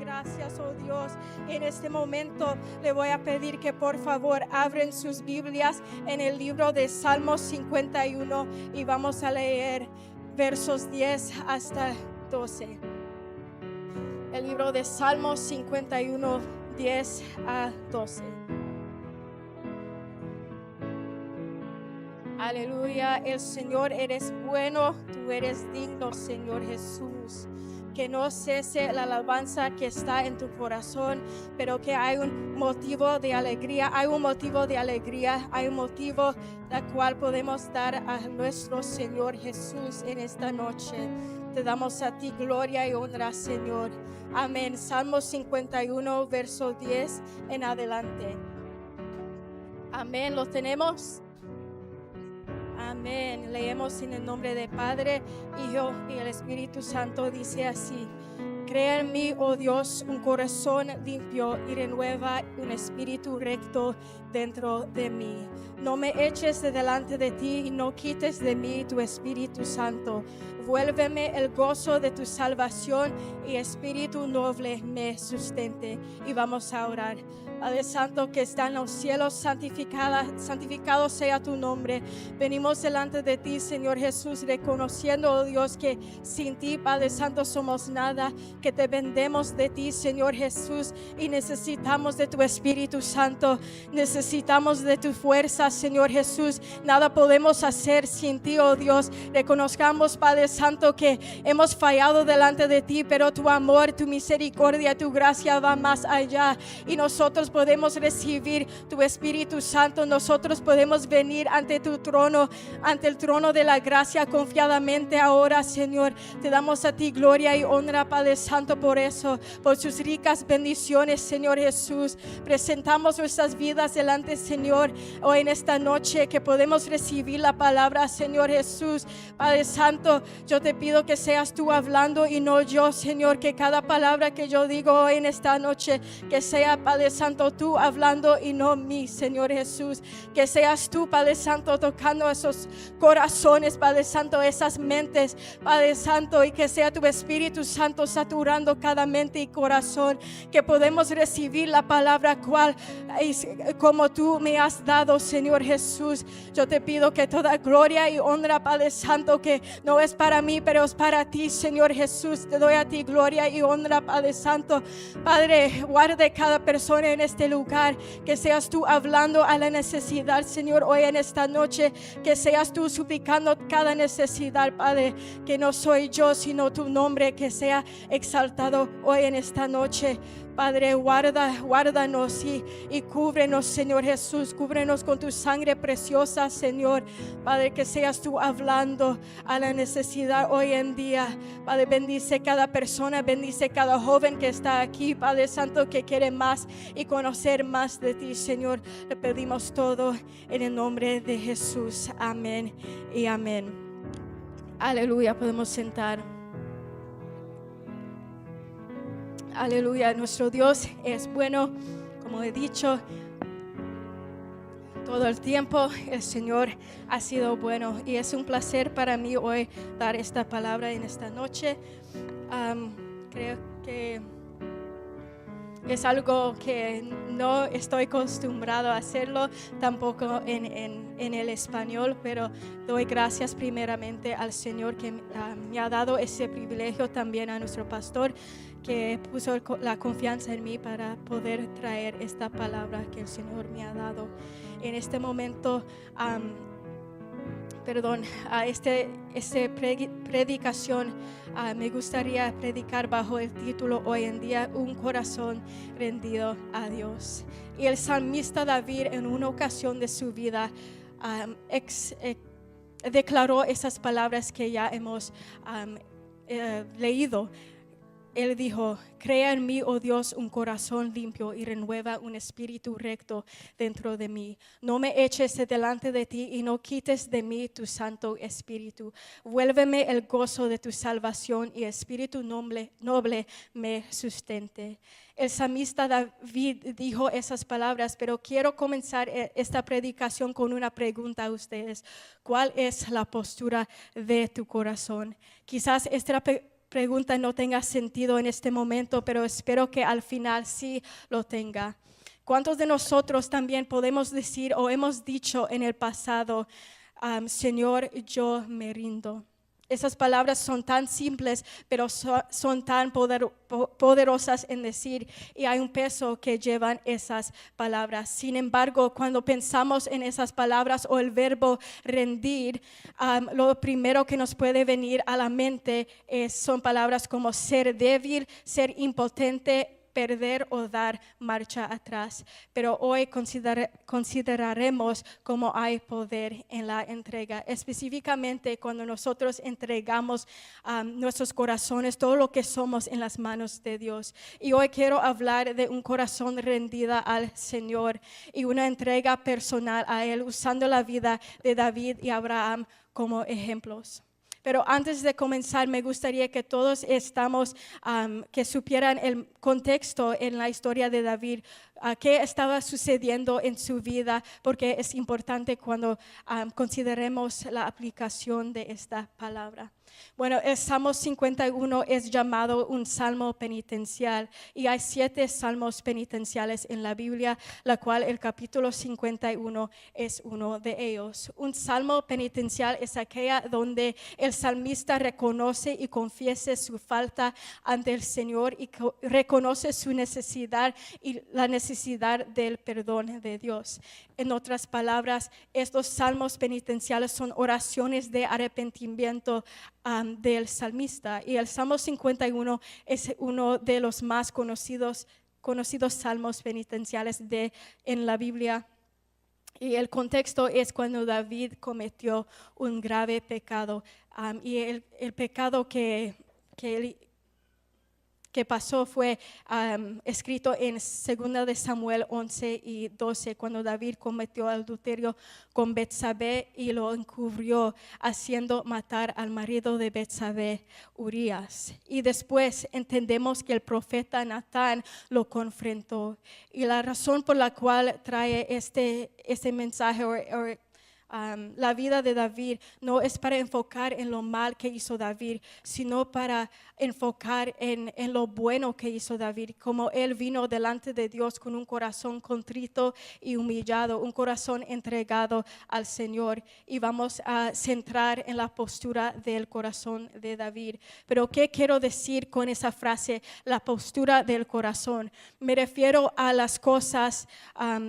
Gracias, oh Dios. En este momento le voy a pedir que por favor abren sus Biblias en el libro de Salmos 51 y vamos a leer versos 10 hasta 12. El libro de Salmos 51, 10 a 12. Aleluya, el Señor eres bueno, tú eres digno, Señor Jesús. Que no cese la alabanza que está en tu corazón, pero que hay un motivo de alegría, hay un motivo la cual podemos dar a nuestro Señor Jesús en esta noche. Te damos a ti gloria y honra, Señor. Amén. Salmo 51, verso 10 en adelante. Amén. ¿Lo tenemos? Amén. Leemos en el nombre del Padre, Hijo y el Espíritu Santo. Dice así: Crea en mí, oh Dios, un corazón limpio y renueva un espíritu recto dentro de mí. No me eches de delante de ti y no quites de mí tu Espíritu Santo. Vuélveme el gozo de tu salvación y espíritu noble me sustente. Y vamos a orar. Padre Santo que está en los cielos, santificado sea tu nombre. Venimos delante de ti, Señor Jesús, reconociendo, oh Dios, que sin ti, Padre Santo, somos nada, que dependemos de ti, Señor Jesús, y necesitamos de tu Espíritu Santo, necesitamos de tu fuerza, Señor Jesús. Nada podemos hacer sin ti, oh Dios. Reconozcamos, Padre Santo, que hemos fallado delante de ti, pero tu amor, tu misericordia, tu gracia va más allá, y nosotros podemos recibir tu Espíritu Santo. Nosotros podemos venir ante tu trono, ante el trono de la gracia confiadamente ahora, Señor. Te damos a ti gloria y honra, Padre Santo, por eso, por sus ricas bendiciones, Señor Jesús. Presentamos nuestras vidas delante, Señor, hoy en esta noche, que podemos recibir la palabra, Señor Jesús. Padre Santo, yo te pido que seas tú hablando y no yo, Señor, que cada palabra que yo digo hoy en esta noche, que sea, Padre Santo, tú hablando y no mí, Señor Jesús. Que seas tú, Padre Santo, tocando esos corazones, Padre Santo, esas mentes, Padre Santo, y que sea tu Espíritu Santo saturando cada mente y corazón, que podemos recibir la palabra cual es como tú me has dado, Señor Jesús. Yo te pido que toda gloria y honra, Padre Santo, que no es para mí, pero es para ti, Señor Jesús. Te doy a ti gloria y honra, Padre Santo. Padre, guarde cada persona en este lugar, que seas tú hablando a la necesidad, Señor, hoy en esta noche, que seas tú suplicando cada necesidad, Padre, que no soy yo, sino tu nombre, que sea exaltado hoy en esta noche. Padre, guárdanos y cúbrenos, Señor Jesús. Cúbrenos con tu sangre preciosa, Señor. Padre, que seas tú hablando a la necesidad hoy en día. Padre, bendice cada persona, bendice cada joven que está aquí, Padre Santo, que quiere más y conocer más de ti, Señor. Le pedimos todo en el nombre de Jesús. Amén y amén. Aleluya, podemos sentar. Aleluya, nuestro Dios es bueno, como he dicho, todo el tiempo el Señor ha sido bueno, y es un placer para mí hoy dar esta palabra en esta noche. Creo que es algo que no estoy acostumbrado a hacerlo, tampoco en el español, pero doy gracias primeramente al Señor que me ha dado ese privilegio, también a nuestro pastor que puso la confianza en mí para poder traer esta palabra que el Señor me ha dado. En este momento, predicación me gustaría predicar bajo el título hoy en día: un corazón rendido a Dios. Y el salmista David, en una ocasión de su vida, declaró esas palabras que ya hemos leído. Él dijo: crea en mí, oh Dios, un corazón limpio y renueva un espíritu recto dentro de mí. No me eches de delante de ti y no quites de mí tu Santo Espíritu. Vuélveme el gozo de tu salvación y espíritu noble me sustente. El salmista David dijo esas palabras, pero quiero comenzar esta predicación con una pregunta a ustedes. ¿Cuál es la postura de tu corazón? Quizás esta pregunta no tenga sentido en este momento, pero espero que al final sí lo tenga. ¿Cuántos de nosotros también podemos decir o hemos dicho en el pasado, Señor, yo me rindo? Esas palabras son tan simples, pero son tan poderosas en decir, y hay un peso que llevan esas palabras. Sin embargo, cuando pensamos en esas palabras o el verbo rendir, lo primero que nos puede venir a la mente son palabras como ser débil, ser impotente, perder o dar marcha atrás. Pero hoy consideraremos cómo hay poder en la entrega, específicamente cuando nosotros entregamos nuestros corazones, todo lo que somos en las manos de Dios. Y hoy quiero hablar de un corazón rendido al Señor y una entrega personal a Él, usando la vida de David y Abraham como ejemplos. Pero antes de comenzar, me gustaría que todos que supieran el contexto en la historia de David, qué estaba sucediendo en su vida, porque es importante cuando consideremos la aplicación de esta palabra. Bueno, el Salmo 51 es llamado un salmo penitencial y hay 7 salmos penitenciales en la Biblia, la cual el capítulo 51 es uno de ellos. Un salmo penitencial es aquella donde el salmista reconoce y confiesa su falta ante el Señor y reconoce su necesidad y la necesidad del perdón de Dios. En otras palabras, estos salmos penitenciales son oraciones de arrepentimiento del salmista, y el Salmo 51 es uno de los más conocidos salmos penitenciales en la Biblia. Y el contexto es cuando David cometió un grave pecado, y el pecado que pasó fue escrito en 2 de Samuel 11 y 12, cuando David cometió adulterio con Betsabé y lo encubrió, haciendo matar al marido de Betsabé, Urías. Y después entendemos que el profeta Natán lo confrontó. Y la razón por la cual trae este mensaje la vida de David no es para enfocar en lo mal que hizo David, sino para enfocar en lo bueno que hizo David, como él vino delante de Dios con un corazón contrito y humillado, un corazón entregado al Señor. Y vamos a centrar en la postura del corazón de David. Pero ¿qué quiero decir con esa frase, la postura del corazón? Me refiero a las cosas,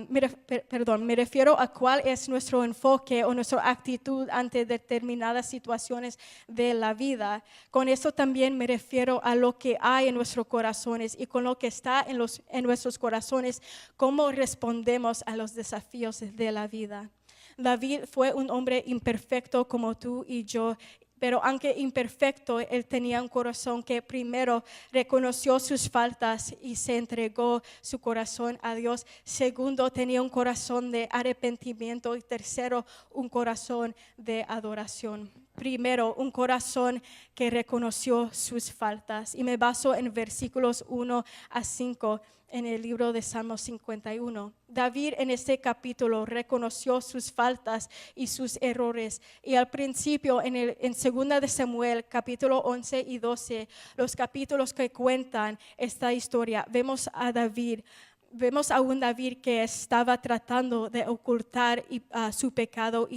me refiero a cuál es nuestro enfoque o nuestra actitud ante determinadas situaciones de la vida. Con eso también me refiero a lo que hay en nuestros corazones, y con lo que está en nuestros corazones, cómo respondemos a los desafíos de la vida. David fue un hombre imperfecto como tú y yo, pero aunque imperfecto, él tenía un corazón que primero reconoció sus faltas y se entregó su corazón a Dios. Segundo, tenía un corazón de arrepentimiento. Y tercero, un corazón de adoración. Primero, un corazón que reconoció sus faltas. Y me baso en versículos 1 a 5 en el libro de Salmo 51. David en este capítulo reconoció sus faltas y sus errores. Y al principio, en 2 de Samuel, capítulo 11 y 12, los capítulos que cuentan esta historia, vemos a un David que estaba tratando de ocultar su pecado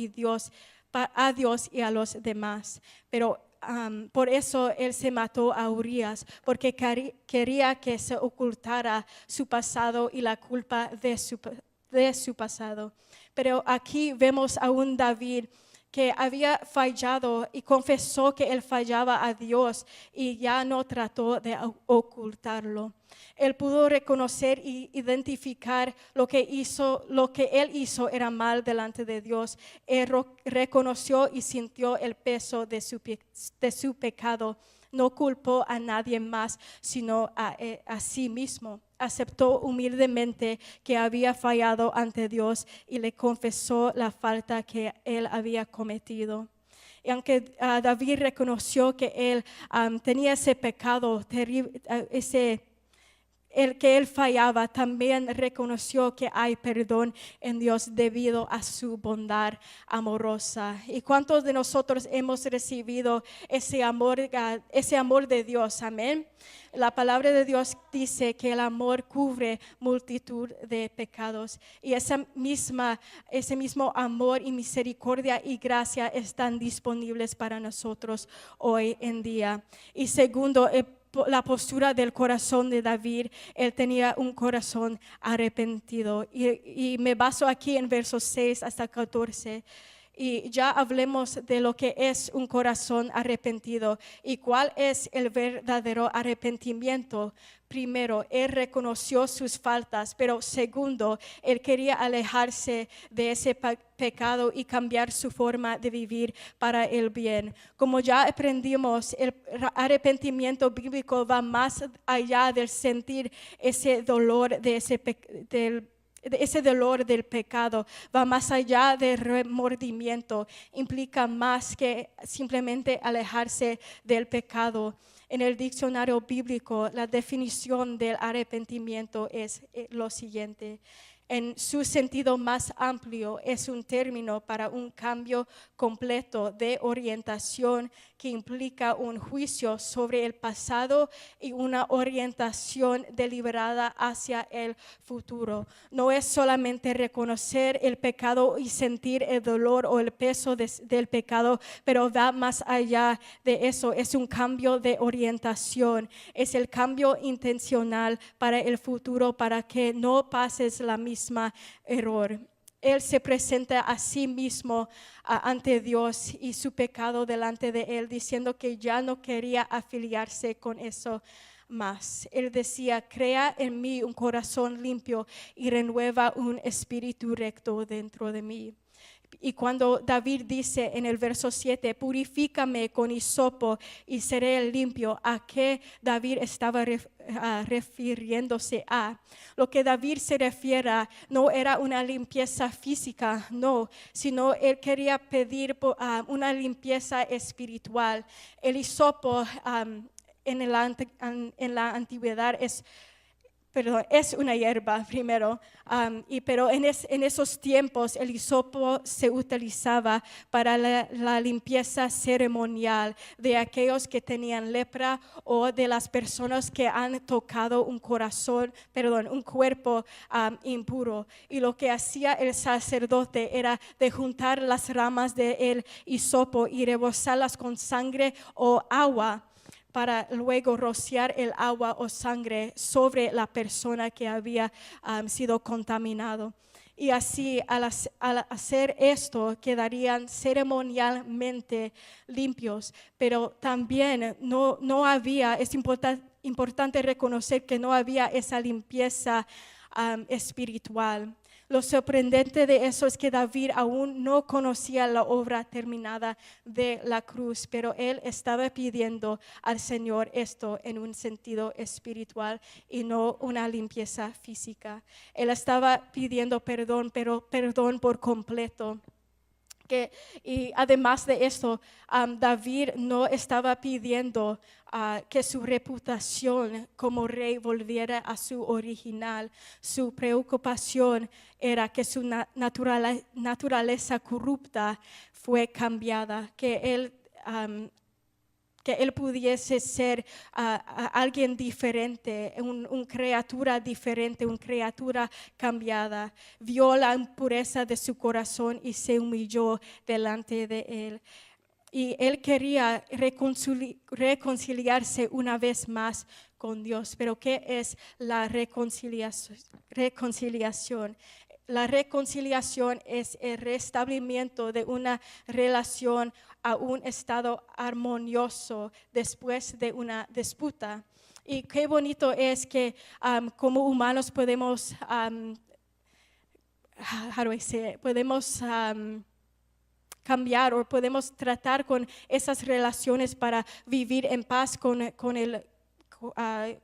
a Dios y a los demás. Pero por eso él se mató a Urías, porque quería que se ocultara su pasado y la culpa de su pasado. Pero aquí vemos a un David que había fallado y confesó que él fallaba a Dios y ya no trató de ocultarlo. Él pudo reconocer y identificar lo que él hizo era mal delante de Dios. Él reconoció y sintió el peso de su pecado. No culpó a nadie más, sino a sí mismo. Aceptó humildemente que había fallado ante Dios y le confesó la falta que él había cometido. Y aunque David reconoció que él tenía ese pecado terrible, el que él fallaba, también reconoció que hay perdón en Dios debido a su bondad amorosa. ¿Y cuántos de nosotros hemos recibido ese amor de Dios? Amén. La palabra de Dios dice que el amor cubre multitud de pecados, y ese mismo amor y misericordia y gracia están disponibles para nosotros hoy en día. Y segundo, la postura del corazón de David. Él tenía un corazón arrepentido, y me baso aquí en versos 6 hasta 14. Y ya hablemos de lo que es un corazón arrepentido y cuál es el verdadero arrepentimiento. Primero, él reconoció sus faltas, pero segundo, él quería alejarse de ese pecado y cambiar su forma de vivir para el bien. Como ya aprendimos, el arrepentimiento bíblico va más allá del sentir ese dolor de ese dolor del pecado, va más allá del remordimiento, implica más que simplemente alejarse del pecado. En el diccionario bíblico, la definición del arrepentimiento es lo siguiente: en su sentido más amplio, es un término para un cambio completo de orientación que implica un juicio sobre el pasado y una orientación deliberada hacia el futuro. No es solamente reconocer el pecado y sentir el dolor o el peso del pecado, pero va más allá de eso. Es un cambio de orientación, es el cambio intencional para el futuro, para que no pases la misma error. Él se presenta a sí mismo ante Dios y su pecado delante de él, diciendo que ya no quería afiliarse con eso más. Él decía: crea en mí un corazón limpio y renueva un espíritu recto dentro de mí. Y cuando David dice en el verso 7, purifícame con hisopo y seré limpio, ¿a qué David estaba refiriéndose a? Lo que David se refiere no era una limpieza física, no, sino él quería pedir una limpieza espiritual. El hisopo en la antigüedad es una hierba primero, pero en esos tiempos el hisopo se utilizaba para la limpieza ceremonial de aquellos que tenían lepra o de las personas que han tocado un cuerpo impuro. Y lo que hacía el sacerdote era de juntar las ramas del hisopo y rebozarlas con sangre o agua, para luego rociar el agua o sangre sobre la persona que había sido contaminado. Y así, al hacer esto, quedarían ceremonialmente limpios. Pero también no había, es importante reconocer que no había esa limpieza espiritual. Lo sorprendente de eso es que David aún no conocía la obra terminada de la cruz, pero él estaba pidiendo al Señor esto en un sentido espiritual y no una limpieza física. Él estaba pidiendo perdón, pero perdón por completo. Y además de esto, David no estaba pidiendo que su reputación como rey volviera a su original. Su preocupación era que su naturaleza corrupta fue cambiada, que él pudiese ser alguien diferente, una criatura diferente, una criatura cambiada. Vio la impureza de su corazón y se humilló delante de él. Y él quería reconciliarse una vez más con Dios. Pero ¿qué es la reconciliación? La reconciliación es el restablecimiento de una relación a un estado armonioso después de una disputa. Y qué bonito es que como humanos podemos, cambiar o podemos tratar con esas relaciones para vivir en paz con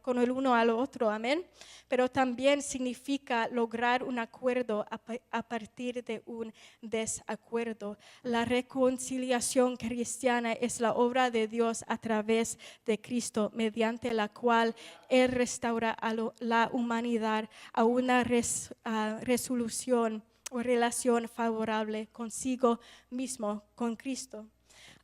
con el uno al otro, amén. Pero también significa lograr un acuerdo a partir de un desacuerdo. La reconciliación cristiana es la obra de Dios a través de Cristo, mediante la cual Él restaura a la humanidad a una resolución o relación favorable consigo mismo, con Cristo.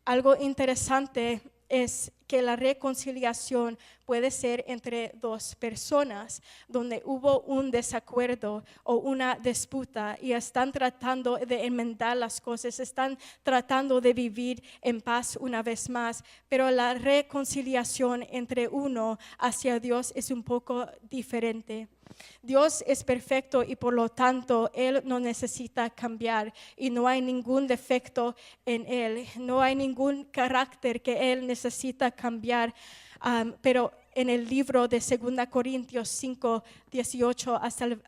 Algo interesante es que la reconciliación puede ser entre dos personas donde hubo un desacuerdo o una disputa y están tratando de enmendar las cosas, están tratando de vivir en paz una vez más, pero la reconciliación entre uno hacia Dios es un poco diferente. Dios es perfecto y por lo tanto Él no necesita cambiar y no hay ningún defecto en Él, no hay ningún carácter que Él necesita cambiar, pero en el libro de 2 Corintios 5, 18 hasta el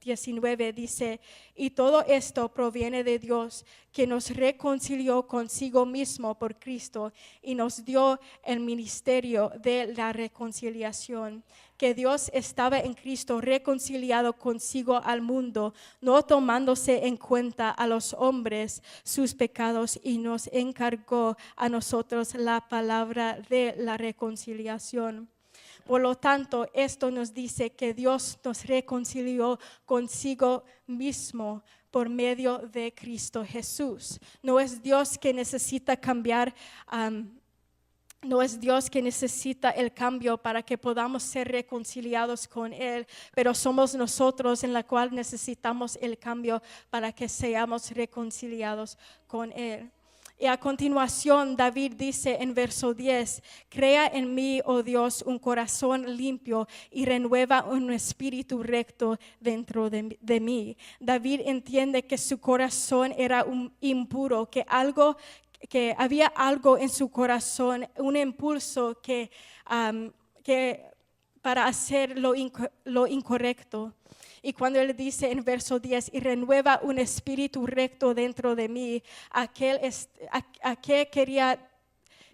19 dice, y todo esto proviene de Dios, que nos reconcilió consigo mismo por Cristo y nos dio el ministerio de la reconciliación. Que Dios estaba en Cristo reconciliado consigo al mundo, no tomándose en cuenta a los hombres sus pecados, y nos encargó a nosotros la palabra de la reconciliación. Por lo tanto, esto nos dice que Dios nos reconcilió consigo mismo por medio de Cristo Jesús. No es Dios que necesita cambiar, no es Dios que necesita el cambio para que podamos ser reconciliados con Él, pero somos nosotros en la cual necesitamos el cambio para que seamos reconciliados con Él. Y a continuación David dice en verso 10, crea en mí, oh Dios, un corazón limpio y renueva un espíritu recto dentro de mí. David entiende que su corazón era impuro, que había algo en su corazón, un impulso que para hacer lo incorrecto. Y cuando él dice en verso 10, y renueva un espíritu recto dentro de mí,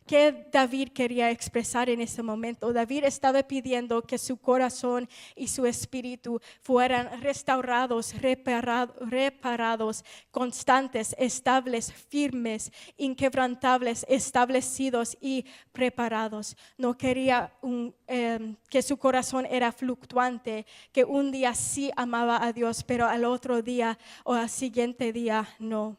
¿qué David quería expresar en ese momento? David estaba pidiendo que su corazón y su espíritu fueran restaurados, reparados, constantes, estables, firmes, inquebrantables, establecidos y preparados. No quería que su corazón era fluctuante, que un día sí amaba a Dios, pero al otro día o al siguiente día no.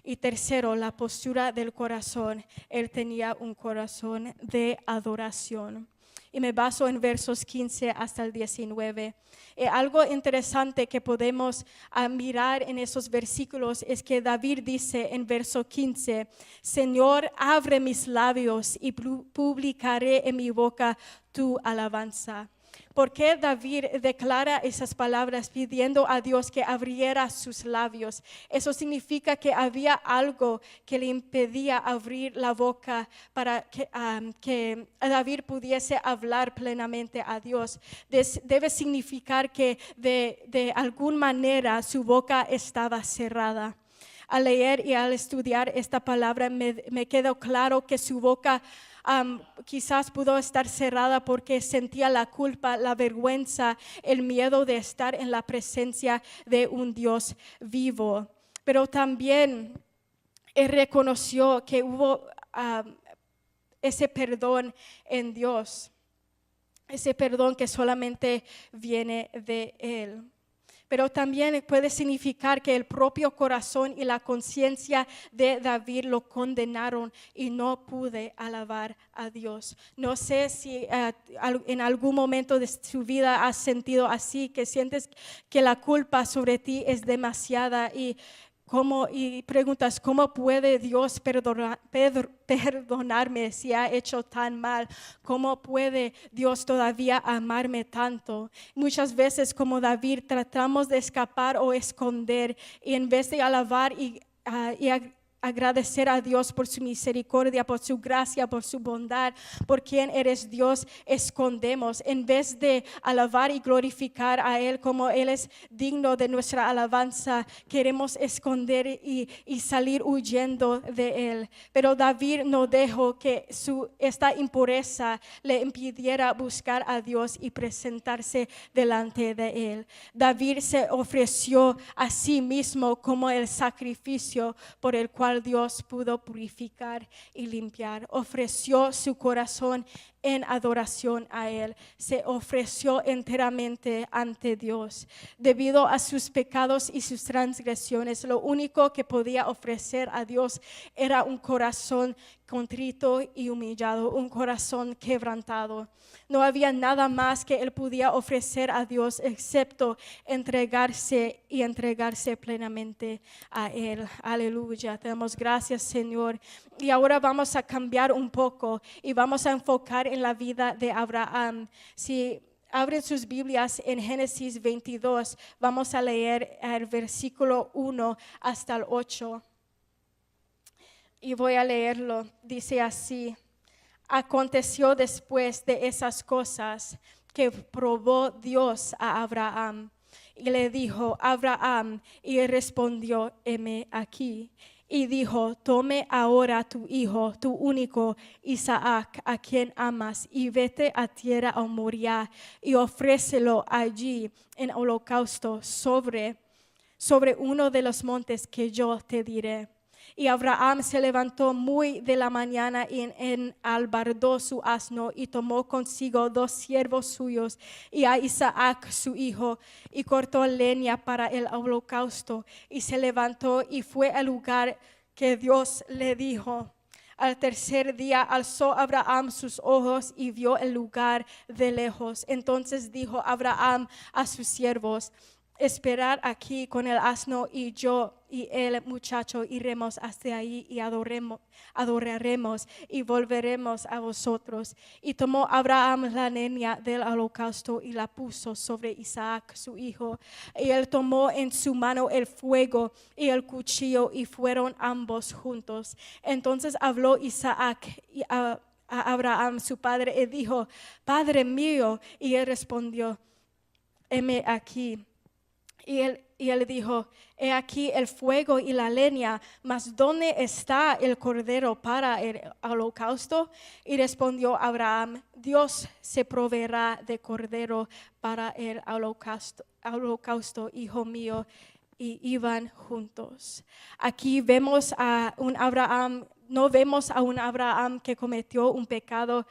Y tercero, la postura del corazón. Él tenía un corazón de adoración. Y me baso en versos 15 hasta el 19. Algo interesante que podemos mirar en esos versículos es que David dice en verso 15, Señor, abre mis labios y publicaré en mi boca tu alabanza. ¿Por qué David declara esas palabras pidiendo a Dios que abriera sus labios? Eso significa que había algo que le impedía abrir la boca para que David pudiese hablar plenamente a Dios. Debe significar que de alguna manera su boca estaba cerrada. Al leer y al estudiar esta palabra me quedó claro que su boca quizás pudo estar cerrada porque sentía la culpa, la vergüenza, el miedo de estar en la presencia de un Dios vivo. Pero también él reconoció que hubo ese perdón en Dios, ese perdón que solamente viene de Él. Pero también puede significar que el propio corazón y la conciencia de David lo condenaron y no pude alabar a Dios. No sé si en algún momento de tu vida has sentido así, que sientes que la culpa sobre ti es demasiada y preguntas, ¿cómo puede Dios perdonarme si ha hecho tan mal? ¿Cómo puede Dios todavía amarme tanto? Muchas veces, como David, tratamos de escapar o esconder y en vez de alabar y agradecer a Dios por su misericordia, por su gracia, por su bondad, por quien eres Dios, escondemos. En vez de alabar y glorificar a Él como Él es digno de nuestra alabanza, queremos esconder y salir huyendo de Él. Pero David no dejó que esta impureza le impidiera buscar a Dios y presentarse delante de Él. David se ofreció a sí mismo como el sacrificio por el cual Dios pudo purificar y limpiar. Ofreció su corazón en adoración a Él. Se ofreció enteramente ante Dios. Debido a sus pecados y sus transgresiones, lo único que podía ofrecer a Dios era un corazón contrito y humillado, un corazón quebrantado. No había nada más que él podía ofrecer a Dios excepto entregarse plenamente a Él. Aleluya. Te damos gracias, Señor. Y ahora vamos a cambiar un poco y vamos a enfocar en la vida de Abraham. Si abren sus Biblias en Génesis 22, vamos a leer el versículo 1 hasta el 8. Y voy a leerlo. Dice así: aconteció después de esas cosas que probó Dios a Abraham y le dijo: Abraham, y él respondió: heme aquí. Y dijo: tome ahora tu hijo, tu único Isaac, a quien amas, y vete a tierra a Moriah y ofrécelo allí en holocausto sobre uno de los montes que yo te diré. Y Abraham se levantó muy de la mañana y enalbardó su asno y tomó consigo 2 siervos suyos y a Isaac su hijo y cortó leña para el holocausto y se levantó y fue al lugar que Dios le dijo. Al tercer día alzó Abraham sus ojos y vio el lugar de lejos. Entonces dijo Abraham a sus siervos: esperad aquí con el asno y yo y el muchacho iremos hasta ahí y adoraremos y volveremos a vosotros. Y tomó Abraham la leña del holocausto y la puso sobre Isaac su hijo. Y él tomó en su mano el fuego y el cuchillo y fueron ambos juntos. Entonces habló Isaac a Abraham su padre y dijo: Padre mío. Y él respondió: heme aquí. Y él dijo: he aquí el fuego y la leña, mas ¿dónde está el cordero para el holocausto? Y respondió Abraham: Dios se proveerá de cordero para el holocausto, hijo mío. Y iban juntos. Aquí vemos a un Abraham, no vemos a un Abraham que cometió un pecado,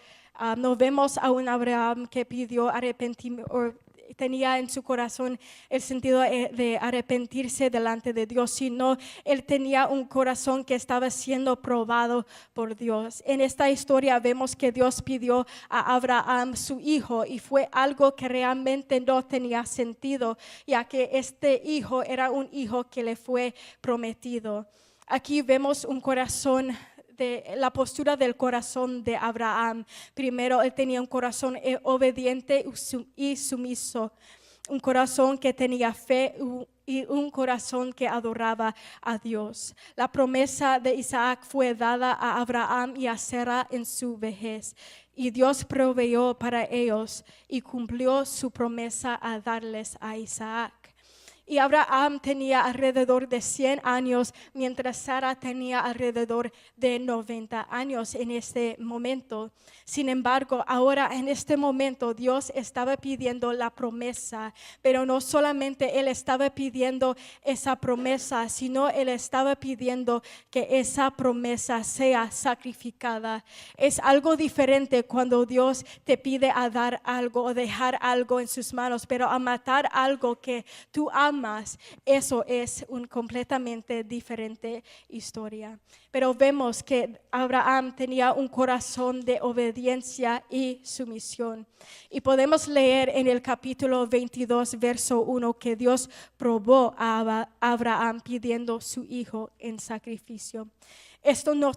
no vemos a un Abraham que pidió arrepentimiento, tenía en su corazón el sentido de arrepentirse delante de Dios, sino él tenía un corazón que estaba siendo probado por Dios. En esta historia vemos que Dios pidió a Abraham su hijo y fue algo que realmente no tenía sentido, ya que este hijo era un hijo que le fue prometido. Aquí vemos un corazón, de la postura del corazón de Abraham. Primero, él tenía un corazón obediente y sumiso, un corazón que tenía fe y un corazón que adoraba a Dios. La promesa de Isaac fue dada a Abraham y a Sara en su vejez, y Dios proveyó para ellos y cumplió su promesa a darles a Isaac. Y Abraham tenía alrededor de 100 años, mientras Sara tenía alrededor de 90 años en este momento. Sin embargo, ahora en este momento Dios estaba pidiendo la promesa, pero no solamente Él estaba pidiendo esa promesa, sino Él estaba pidiendo que esa promesa sea sacrificada. Es algo diferente cuando Dios te pide a dar algo o dejar algo en sus manos, pero a matar algo que tú amas, eso es una completamente diferente historia. Pero vemos que Abraham tenía un corazón de obediencia y sumisión. Y podemos leer en el capítulo 22, verso 1, que Dios probó a Abraham pidiendo su hijo en sacrificio. Esto no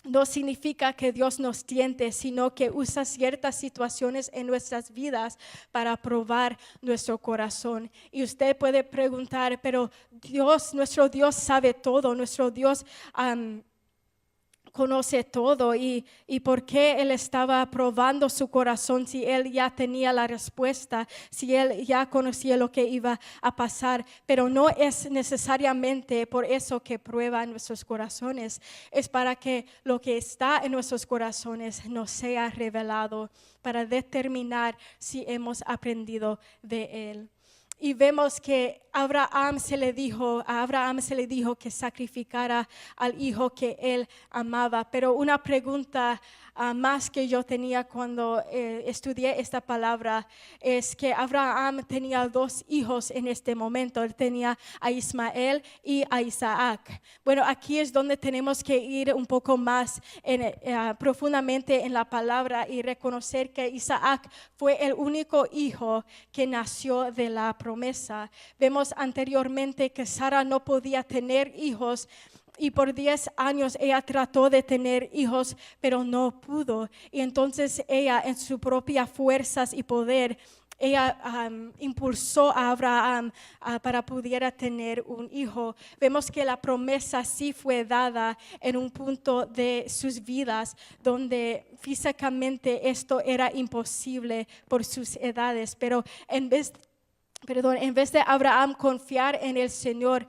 no significa que Dios nos tiente, sino que usa ciertas situaciones en nuestras vidas para probar nuestro corazón. Y usted puede preguntar, pero Dios, nuestro Dios sabe todo, nuestro Dios conoce todo y por qué él estaba probando su corazón si él ya tenía la respuesta, si él ya conocía lo que iba a pasar. Pero no es necesariamente por eso que prueba nuestros corazones, es para que lo que está en nuestros corazones nos sea revelado, para determinar si hemos aprendido de él. Y vemos que a Abraham se le dijo que sacrificara al hijo que él amaba. Pero una pregunta más que yo tenía cuando estudié esta palabra es que Abraham tenía 2 hijos en este momento. Él tenía a Ismael y a Isaac. Bueno, aquí es donde tenemos que ir un poco más profundamente en la palabra y reconocer que Isaac fue el único hijo que nació de la promesa. Vemos anteriormente que Sara no podía tener hijos y por 10 años ella trató de tener hijos, pero no pudo. Y entonces ella, en sus propias fuerzas y poder, ella impulsó a Abraham para pudiera tener un hijo. Vemos que la promesa sí fue dada en un punto de sus vidas donde físicamente esto era imposible por sus edades, pero en vez de Abraham confiar en el Señor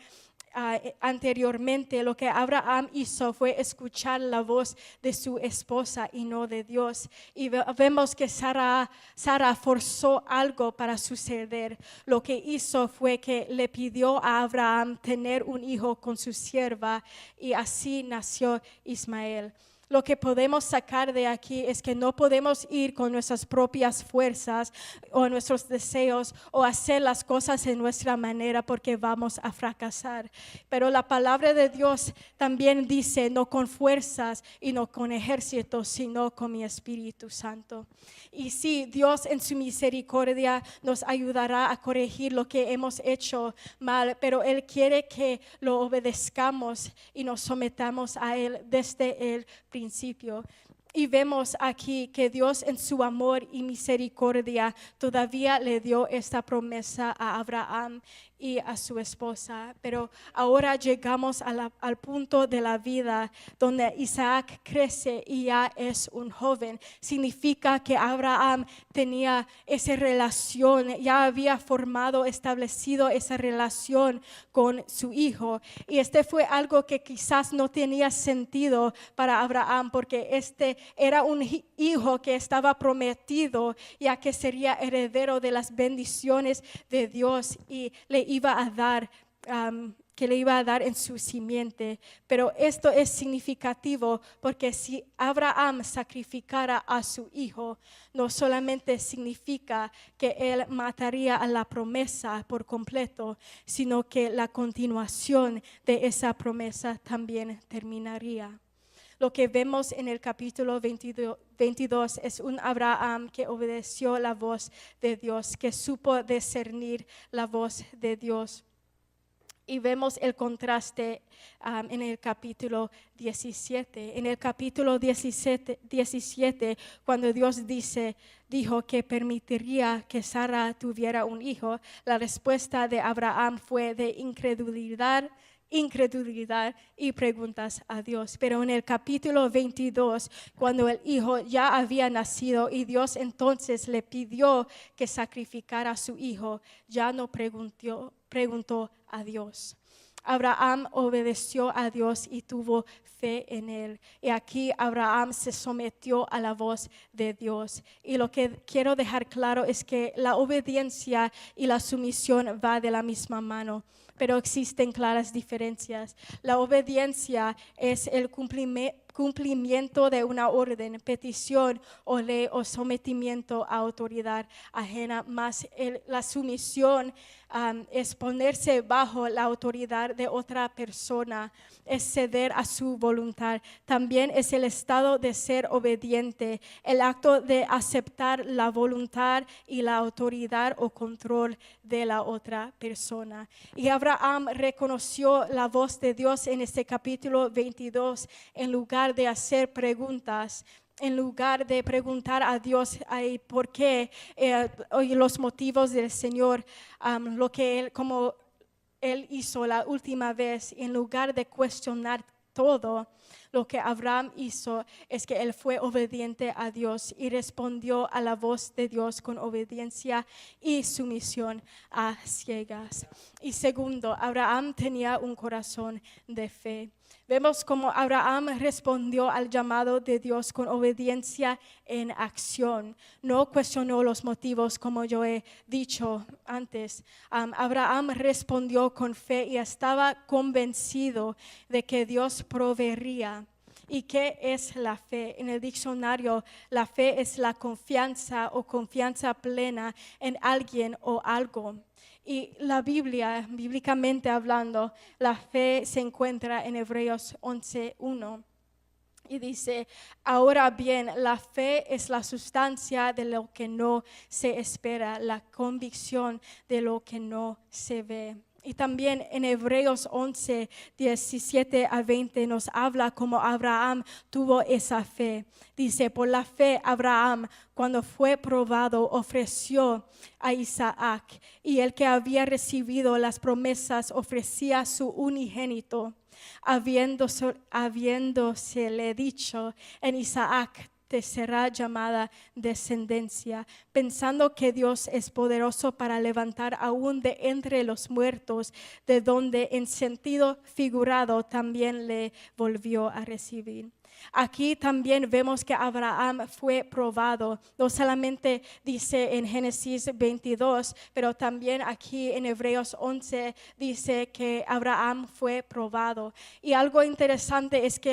anteriormente, lo que Abraham hizo fue escuchar la voz de su esposa y no de Dios. Y vemos que Sara forzó algo para suceder. Lo que hizo fue que le pidió a Abraham tener un hijo con su sierva y así nació Ismael. Lo que podemos sacar de aquí es que no podemos ir con nuestras propias fuerzas o nuestros deseos o hacer las cosas en nuestra manera porque vamos a fracasar. Pero la palabra de Dios también dice, no con fuerzas y no con ejércitos, sino con mi Espíritu Santo. Y sí, Dios en su misericordia nos ayudará a corregir lo que hemos hecho mal, pero Él quiere que lo obedezcamos y nos sometamos a Él desde el principio. Y vemos aquí que Dios en su amor y misericordia todavía le dio esta promesa a Abraham y a su esposa. Pero ahora llegamos al punto de la vida donde Isaac crece y ya es un joven. Significa que Abraham tenía esa relación, ya había establecido esa relación con su hijo. Y este fue algo que quizás no tenía sentido para Abraham porque este era un hijo que estaba prometido, ya que sería heredero de las bendiciones de Dios y le iba a dar, que le iba a dar en su simiente. Pero esto es significativo porque si Abraham sacrificara a su hijo, no solamente significa que él mataría a la promesa por completo, sino que la continuación de esa promesa también terminaría. Lo que vemos en el capítulo 22 es un Abraham que obedeció la voz de Dios, que supo discernir la voz de Dios. Y vemos el contraste en el capítulo 17. En el capítulo 17, cuando Dios dijo que permitiría que Sara tuviera un hijo, la respuesta de Abraham fue de incredulidad y preguntas a Dios. Pero en el capítulo 22, cuando el hijo ya había nacido y Dios entonces le pidió que sacrificara a su hijo, ya no preguntó a Dios. Abraham obedeció a Dios y tuvo fe en él. Y aquí Abraham se sometió a la voz de Dios. Y lo que quiero dejar claro es que la obediencia y la sumisión va de la misma mano, pero existen claras diferencias. La obediencia es el cumplimiento de una orden, petición o ley o sometimiento a autoridad ajena, más la sumisión es ponerse bajo la autoridad de otra persona, es ceder a su voluntad. También es el estado de ser obediente, el acto de aceptar la voluntad y la autoridad o control de la otra persona. Y Abraham reconoció la voz de Dios en este capítulo 22 en lugar lugar de hacer preguntas, en lugar de preguntar a Dios por qué, los motivos del Señor, lo que como Él hizo la última vez, en lugar de cuestionar todo, lo que Abraham hizo es que él fue obediente a Dios y respondió a la voz de Dios con obediencia y sumisión a ciegas. Y segundo, Abraham tenía un corazón de fe. Vemos cómo Abraham respondió al llamado de Dios con obediencia en acción. No cuestionó los motivos, como yo he dicho antes. Abraham respondió con fe y estaba convencido de que Dios proveería. ¿Y qué es la fe? En el diccionario, la fe es la confianza o confianza plena en alguien o algo. Y la Biblia, bíblicamente hablando, la fe se encuentra en Hebreos 11:1. Y dice, ahora bien, la fe es la sustancia de lo que no se espera, la convicción de lo que no se ve. Y también en Hebreos 11:17-20 nos habla cómo Abraham tuvo esa fe. Dice, por la fe Abraham, cuando fue probado, ofreció a Isaac. Y el que había recibido las promesas ofrecía su unigénito, habiéndosele dicho, en Isaac te será llamada descendencia, pensando que Dios es poderoso para levantar aún de entre los muertos, de donde en sentido figurado también le volvió a recibir. Aquí también vemos que Abraham fue probado, no solamente dice en Génesis 22, pero también aquí en Hebreos 11 dice que Abraham fue probado. Y algo interesante es que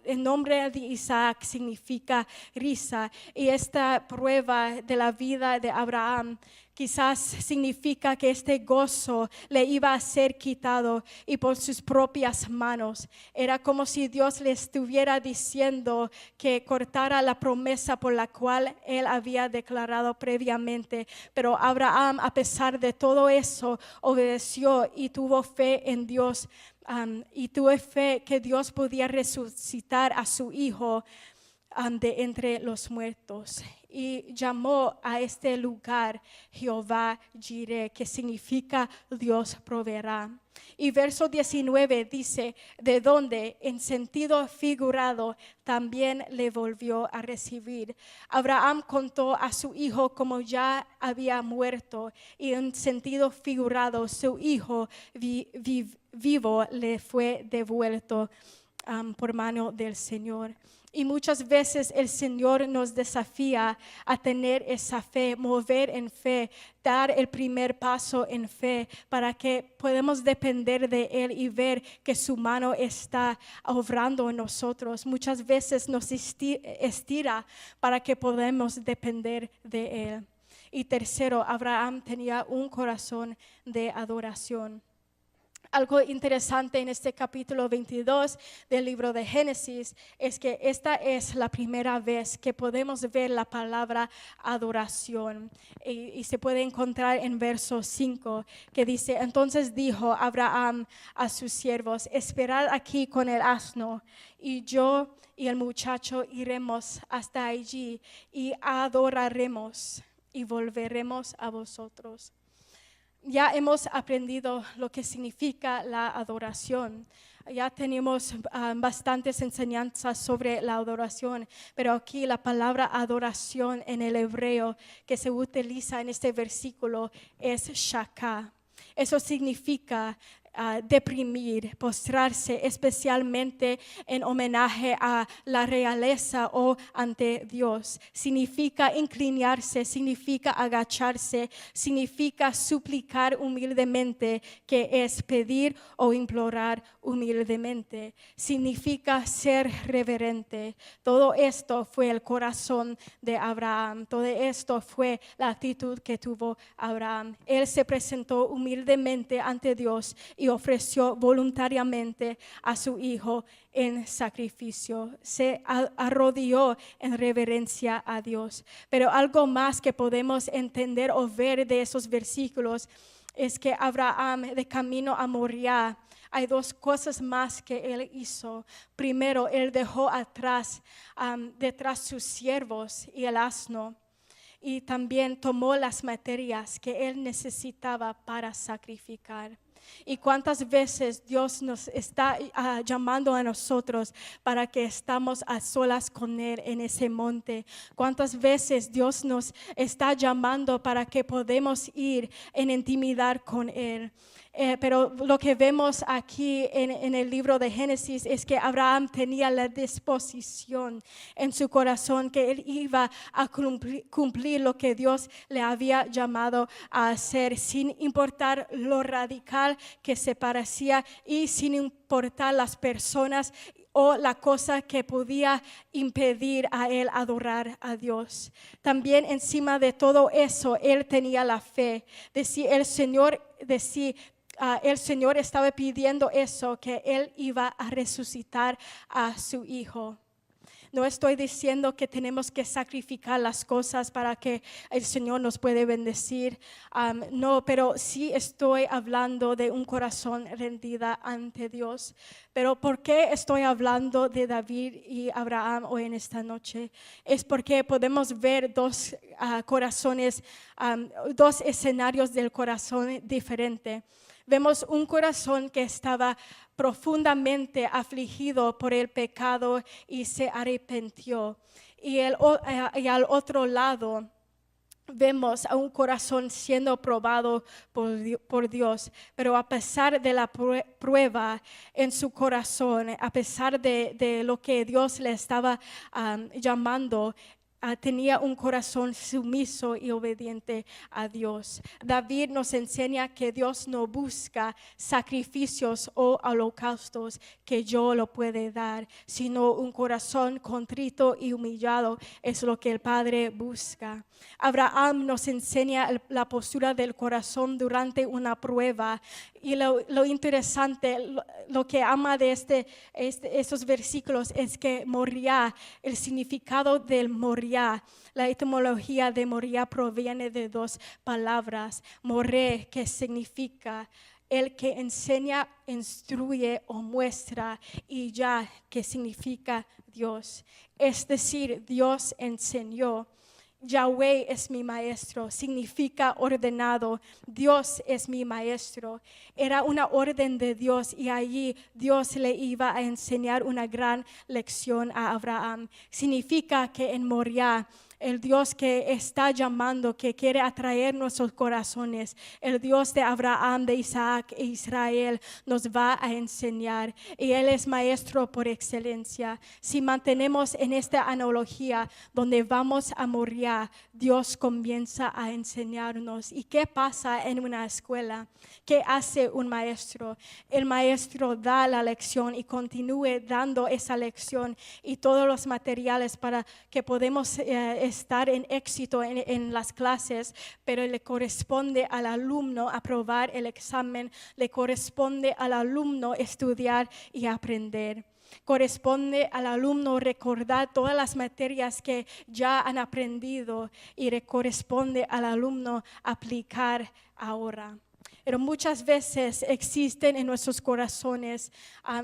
el nombre de Isaac significa risa, y esta prueba de la vida de Abraham quizás significa que este gozo le iba a ser quitado y por sus propias manos. Era como si Dios le estuviera diciendo que cortara la promesa por la cual él había declarado previamente. Pero Abraham, a pesar de todo eso, obedeció y tuvo fe en Dios. Y tuvo fe que Dios podía resucitar a su hijo de entre los muertos. Y llamó a este lugar Jehová Jireh, que significa Dios proveerá. Y verso 19 dice, de donde en sentido figurado también le volvió a recibir. Abraham contó a su hijo como ya había muerto, y en sentido figurado su hijo vivo le fue devuelto por mano del Señor. Y muchas veces el Señor nos desafía a tener esa fe, mover en fe, dar el primer paso en fe para que podamos depender de Él y ver que su mano está obrando en nosotros. Muchas veces nos estira para que podamos depender de Él. Y tercero, Abraham tenía un corazón de adoración. Algo interesante en este capítulo 22 del libro de Génesis es que esta es la primera vez que podemos ver la palabra adoración y se puede encontrar en verso 5 que dice, entonces dijo Abraham a sus siervos, esperad aquí con el asno y yo y el muchacho iremos hasta allí y adoraremos y volveremos a vosotros. Ya hemos aprendido lo que significa la adoración. Ya tenemos bastantes enseñanzas sobre la adoración, pero aquí la palabra adoración en el hebreo que se utiliza en este versículo es shaka. Eso significa deprimir, postrarse, especialmente en homenaje a la realeza o ante Dios. Significa inclinarse, significa agacharse, significa suplicar humildemente, que es pedir o implorar humildemente. Significa ser reverente. Todo esto fue el corazón de Abraham. Todo esto fue la actitud que tuvo Abraham. Él se presentó humildemente ante Dios y ofreció voluntariamente a su hijo en sacrificio. Se arrodilló en reverencia a Dios. Pero algo más que podemos entender o ver de esos versículos es que Abraham, de camino a Moriah, hay dos cosas más que él hizo. Primero, él dejó atrás, detrás sus siervos y el asno. Y también tomó las materias que él necesitaba para sacrificar. Y cuántas veces Dios nos está llamando a nosotros para que estamos a solas con Él en ese monte. Cuántas veces Dios nos está llamando para que podamos ir en intimidad con Él. Pero lo que vemos aquí en el libro de Génesis es que Abraham tenía la disposición en su corazón que él iba a cumplir lo que Dios le había llamado a hacer, sin importar lo radical que se parecía y sin importar las personas o la cosa que podía impedir a él adorar a Dios. También encima de todo eso, él tenía la fe de si el Señor estaba pidiendo eso, que él iba a resucitar a su hijo. No estoy diciendo que tenemos que sacrificar las cosas para que el Señor nos puede bendecir. No, pero sí estoy hablando de un corazón rendido ante Dios. Pero ¿por qué estoy hablando de David y Abraham hoy en esta noche? Es porque podemos ver dos corazones, dos escenarios del corazón diferentes. Vemos un corazón que estaba profundamente afligido por el pecado y se arrepintió. Y al otro lado vemos a un corazón siendo probado por Dios. Pero a pesar de la prueba en su corazón, a pesar de lo que Dios le estaba llamando, tenía un corazón sumiso y obediente a Dios. David nos enseña que Dios no busca sacrificios o holocaustos que yo lo puede dar, sino un corazón contrito y humillado es lo que el Padre busca. Abraham nos enseña la postura del corazón durante una prueba. Y lo interesante, lo que ama de estos versículos es que Moriah, el significado del Moriah, la etimología de Moriah proviene de dos palabras. Moré, que significa el que enseña, instruye o muestra, y Yah, que significa Dios. Es decir, Dios enseñó. Yahweh es mi maestro, significa ordenado. Dios es mi maestro. Era una orden de Dios y allí Dios le iba a enseñar una gran lección a Abraham. Significa que en Moriah, el Dios que está llamando, que quiere atraer nuestros corazones, el Dios de Abraham, de Isaac e Israel, nos va a enseñar. Y Él es maestro por excelencia. Si mantenemos en esta analogía donde vamos a Moriah, Dios comienza a enseñarnos. ¿Y qué pasa en una escuela? ¿Qué hace un maestro? El maestro da la lección y continúe dando esa lección y todos los materiales para que podamos estar en éxito en las clases, pero le corresponde al alumno aprobar el examen, le corresponde al alumno estudiar y aprender. Corresponde al alumno recordar todas las materias que ya han aprendido y le corresponde al alumno aplicar ahora. Pero muchas veces existen en nuestros corazones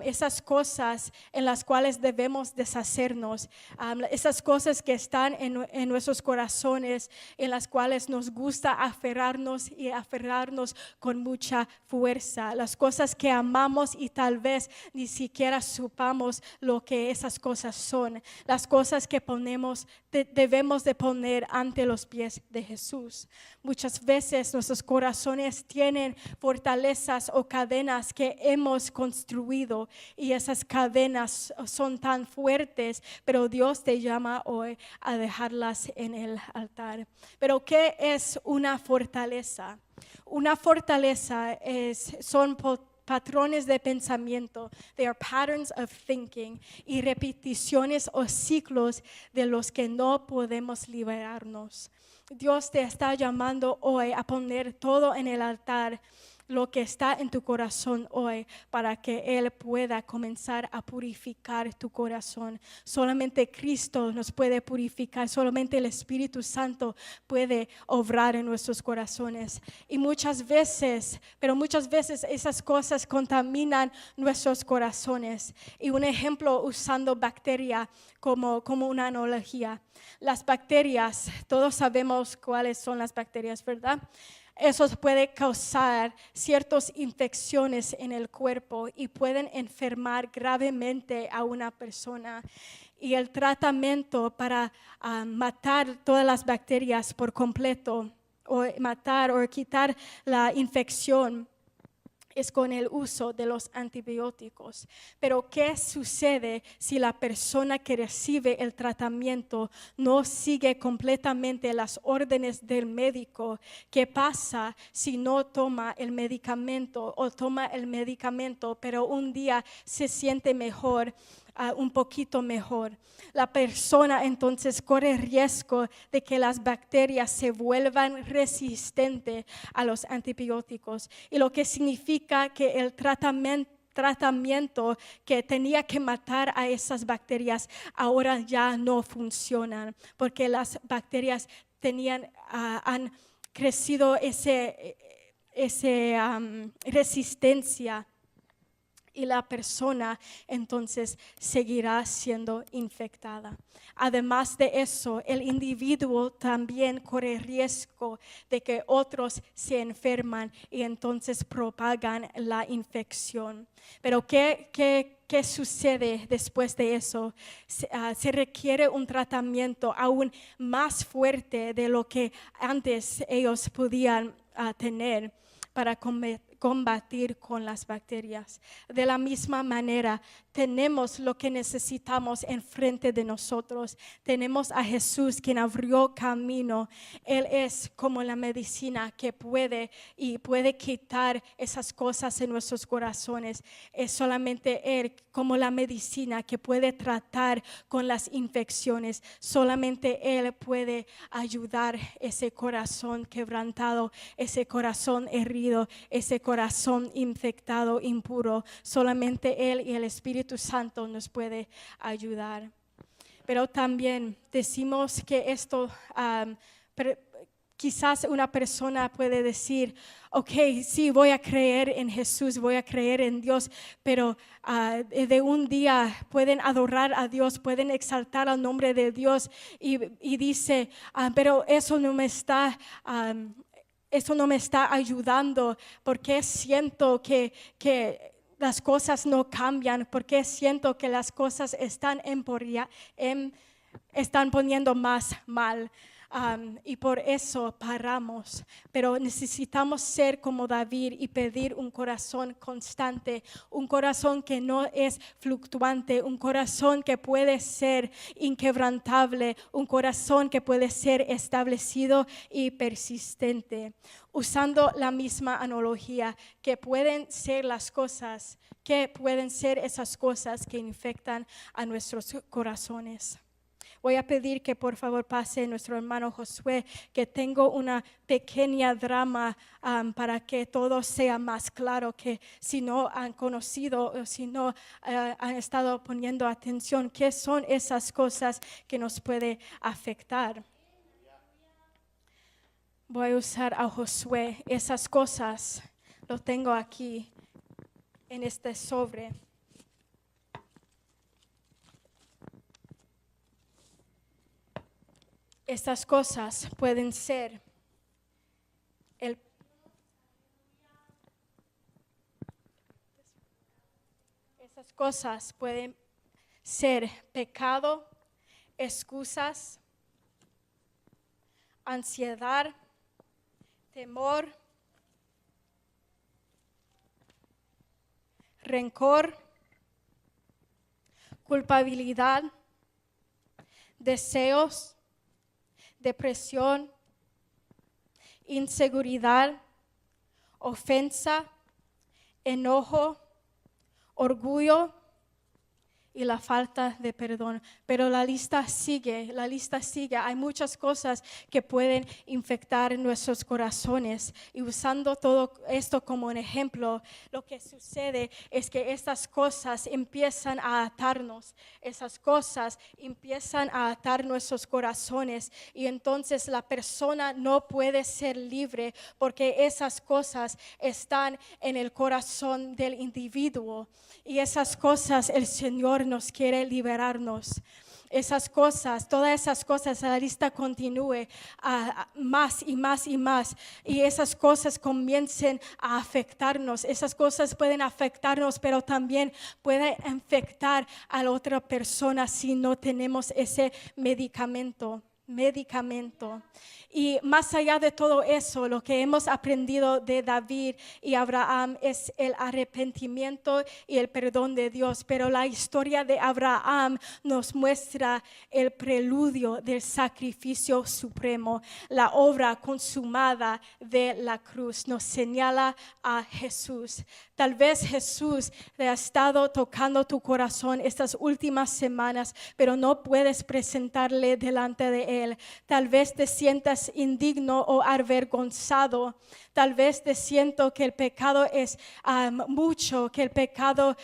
esas cosas en las cuales debemos deshacernos, esas cosas que están en nuestros corazones, en las cuales nos gusta aferrarnos y aferrarnos con mucha fuerza, las cosas que amamos y tal vez ni siquiera supamos lo que esas cosas son, las cosas que debemos de poner ante los pies de Jesús. Muchas veces nuestros corazones tienen fortalezas o cadenas que hemos construido y esas cadenas son tan fuertes, pero Dios te llama hoy a dejarlas en el altar. Pero ¿qué es una fortaleza? Una fortaleza son patrones de pensamiento, they are patterns of thinking, y repeticiones o ciclos de los que no podemos liberarnos. Dios te está llamando hoy a poner todo en el altar lo que está en tu corazón hoy para que Él pueda comenzar a purificar tu corazón. Solamente Cristo nos puede purificar, solamente el Espíritu Santo puede obrar en nuestros corazones. Y muchas veces esas cosas contaminan nuestros corazones. Y un ejemplo usando bacteria como una analogía. Las bacterias, todos sabemos cuáles son las bacterias, ¿verdad? Eso puede causar ciertas infecciones en el cuerpo y pueden enfermar gravemente a una persona. Y el tratamiento para matar todas las bacterias por completo, o matar o quitar la infección, es con el uso de los antibióticos. Pero ¿qué sucede si la persona que recibe el tratamiento no sigue completamente las órdenes del médico? ¿Qué pasa si no toma el medicamento o toma el medicamento, pero un día se siente mejor? Un poquito mejor. La persona entonces corre riesgo de que las bacterias se vuelvan resistentes a los antibióticos, y lo que significa que el tratamiento que tenía que matar a esas bacterias ahora ya no funcionan, porque las bacterias han crecido resistencia. Y la persona entonces seguirá siendo infectada. Además de eso, el individuo también corre riesgo de que otros se enferman y entonces propagan la infección. Pero ¿qué sucede después de eso? Se requiere un tratamiento aún más fuerte de lo que antes ellos podían tener para combatir con las bacterias. De la misma manera, tenemos lo que necesitamos enfrente de nosotros. Tenemos a Jesús quien abrió camino. Él es como la medicina que puede quitar esas cosas en nuestros corazones. Es solamente Él como la medicina que puede tratar con las infecciones. Solamente Él puede ayudar ese corazón quebrantado, ese corazón herido, ese corazón infectado, impuro. Solamente Él y el Espíritu Santo nos puede ayudar. Pero también decimos que esto, quizás una persona puede decir, ok, sí, voy a creer en Jesús, voy a creer en Dios, pero de un día pueden adorar a Dios, pueden exaltar al nombre de Dios y dice, pero eso no me está ayudando, porque siento que las cosas no cambian, porque siento que las cosas están poniendo más mal. Y por eso paramos. Pero necesitamos ser como David y pedir un corazón constante, un corazón que no es fluctuante, un corazón que puede ser inquebrantable, un corazón que puede ser establecido y persistente. Usando la misma analogía, que pueden ser esas cosas que infectan a nuestros corazones. Voy a pedir que por favor pase nuestro hermano Josué, que tengo una pequeña drama para que todo sea más claro, que si no han conocido o si no han estado poniendo atención, ¿qué son esas cosas que nos pueden afectar? Voy a usar a Josué. Esas cosas lo tengo aquí en este sobre. Estas cosas pueden ser pecado, excusas, ansiedad, temor, rencor, culpabilidad, deseos, depresión, inseguridad, ofensa, enojo, orgullo y la falta de perdón. Pero la lista sigue. Hay muchas cosas que pueden infectar nuestros corazones. Y usando todo esto como un ejemplo, lo que sucede es que estas cosas empiezan a atarnos. Esas cosas empiezan a atar nuestros corazones. Y entonces la persona no puede ser libre porque esas cosas están en el corazón del individuo, y esas cosas el Señor nos quiere liberarnos. Esas cosas, todas esas cosas, la lista continúe más y más y más, y esas cosas comiencen a afectarnos. Esas cosas pueden afectarnos, pero también pueden afectar a la otra persona si no tenemos ese medicamento. Y más allá de todo eso, lo que hemos aprendido de David y Abraham es el arrepentimiento y el perdón de Dios. Pero la historia de Abraham nos muestra el preludio del sacrificio supremo. La obra consumada de la cruz nos señala a Jesús. Tal vez Jesús te ha estado tocando tu corazón estas últimas semanas, pero no puedes presentarle delante de Él. Tal vez te sientas indigno o avergonzado. Tal vez te siento que el pecado es mucho, que el pecado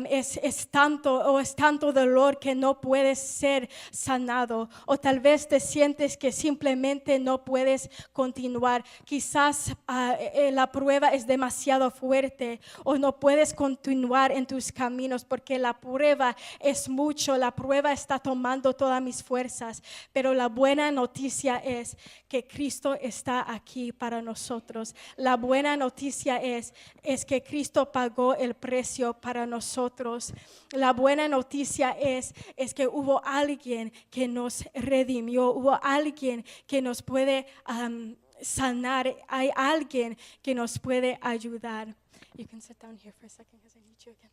es tanto dolor que no puedes ser sanado. O tal vez te sientes que simplemente no puedes continuar. Quizás la prueba es demasiado fuerte, o no puedes continuar en tus caminos porque la prueba es mucho. La prueba está tomando todas mis fuerzas. Pero la buena noticia es que Cristo está aquí para nosotros. La buena noticia es que Cristo pagó el precio para nosotros. La buena noticia es que hubo alguien que nos redimió, hubo alguien que nos puede sanar, hay alguien que nos puede ayudar. You can sit down here for a second because I need you again.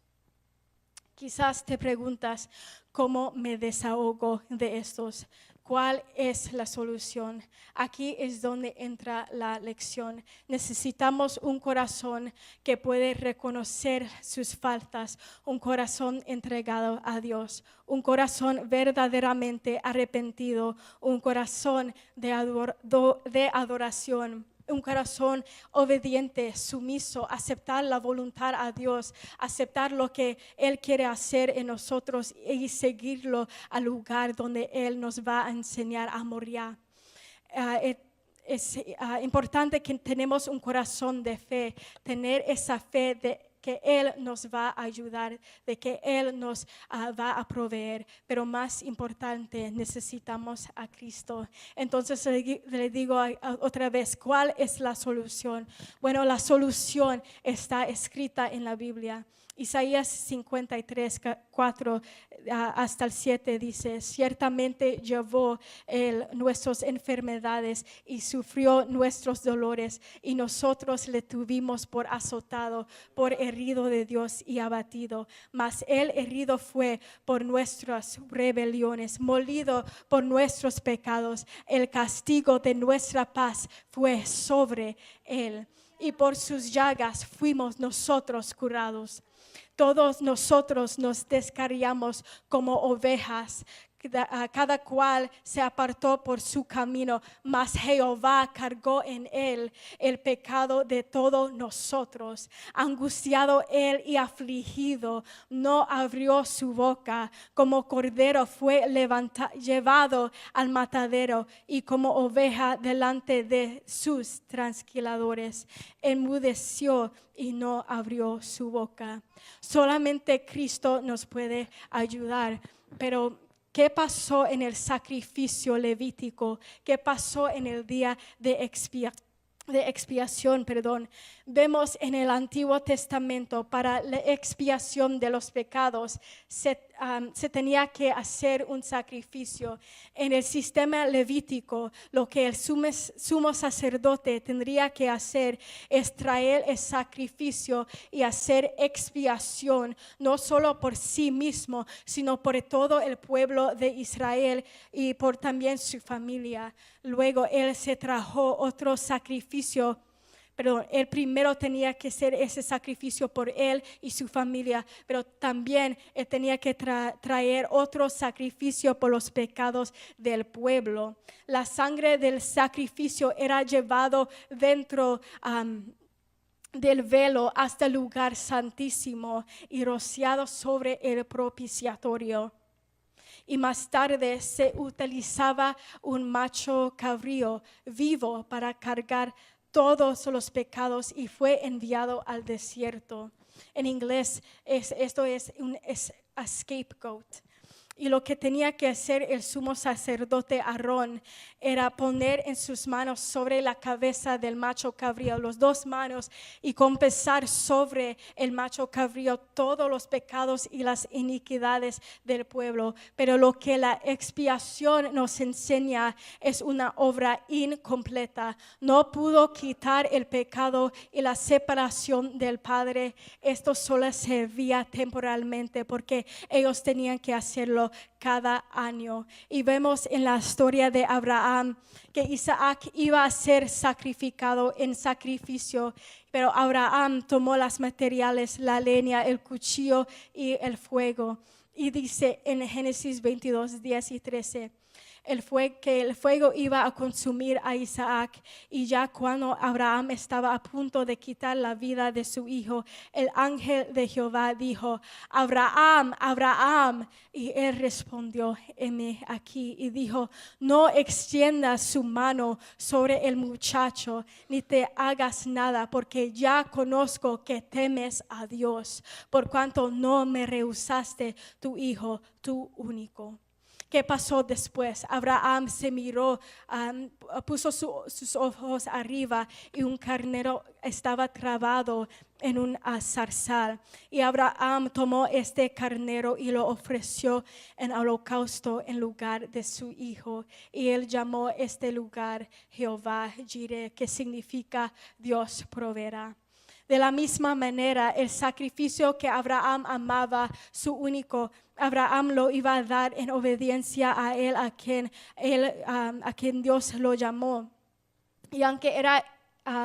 Quizás te preguntas, ¿cómo me desahogo de estos? ¿Cuál es la solución? Aquí es donde entra la lección. Necesitamos un corazón que puede reconocer sus faltas, un corazón entregado a Dios, un corazón verdaderamente arrepentido, un corazón de adoración. Un corazón obediente, sumiso, aceptar la voluntad a Dios, aceptar lo que Él quiere hacer en nosotros y seguirlo al lugar donde Él nos va a enseñar a morir. Es importante que tenemos un corazón de fe, tener esa fe de que Él nos va a ayudar, de que Él nos va a proveer. Pero más importante, necesitamos a Cristo. Entonces le digo otra vez, ¿cuál es la solución? Bueno, la solución está escrita en la Biblia. Isaías 53, 4 hasta el 7 dice: ciertamente llevó nuestras enfermedades y sufrió nuestros dolores, y nosotros le tuvimos por azotado, por herido de Dios y abatido. Mas él herido fue por nuestras rebeliones, molido por nuestros pecados. El castigo de nuestra paz fue sobre él, y por sus llagas fuimos nosotros curados. Todos nosotros nos descarriamos como ovejas, cada cual se apartó por su camino, mas Jehová cargó en él el pecado de todos nosotros. Angustiado él y afligido, no abrió su boca. Como cordero fue llevado al matadero, y como oveja delante de sus trasquiladores, enmudeció y no abrió su boca. Solamente Cristo nos puede ayudar. Pero ¿qué pasó en el sacrificio levítico? ¿Qué pasó en el día de expiación? Vemos en el Antiguo Testamento, para la expiación de los pecados se tenía que hacer un sacrificio. En el sistema levítico, lo que el sumo sacerdote tendría que hacer es traer el sacrificio y hacer expiación, no solo por sí mismo, sino por todo el pueblo de Israel y por también su familia. Luego él se trajo otro sacrificio pero él primero tenía que hacer ese sacrificio por él y su familia, pero también él tenía que traer otro sacrificio por los pecados del pueblo. La sangre del sacrificio era llevado dentro del velo hasta el lugar santísimo y rociado sobre el propiciatorio. Y más tarde se utilizaba un macho cabrío vivo para cargar todos los pecados y fue enviado al desierto. En inglés esto es a scapegoat. Y lo que tenía que hacer el sumo sacerdote Aarón era poner en sus manos sobre la cabeza del macho cabrío, los dos manos, y confesar sobre el macho cabrío todos los pecados y las iniquidades del pueblo. Pero lo que la expiación nos enseña es una obra incompleta. No pudo quitar el pecado y la separación del Padre. Esto solo servía temporalmente porque ellos tenían que hacerlo cada año. Y vemos en la historia de Abraham que Isaac iba a ser sacrificado en sacrificio, pero Abraham tomó los materiales, la leña, el cuchillo y el fuego. Y dice en Génesis 22, 10 y 13, que el fuego iba a consumir a Isaac. Y ya cuando Abraham estaba a punto de quitar la vida de su hijo, el ángel de Jehová dijo: Abraham, Abraham. Y él respondió: heme aquí. Y dijo: no extiendas su mano sobre el muchacho, ni te hagas nada, porque ya conozco que temes a Dios, por cuanto no me rehusaste tu hijo, tu único. ¿Qué pasó después? Abraham se miró, puso sus ojos arriba y un carnero estaba trabado en un zarzal. Y Abraham tomó este carnero y lo ofreció en holocausto en lugar de su hijo. Y él llamó este lugar Jehová Jireh, que significa Dios proveerá. De la misma manera, el sacrificio que Abraham amaba, su único, Abraham lo iba a dar en obediencia a él, a quien Dios lo llamó. Y aunque era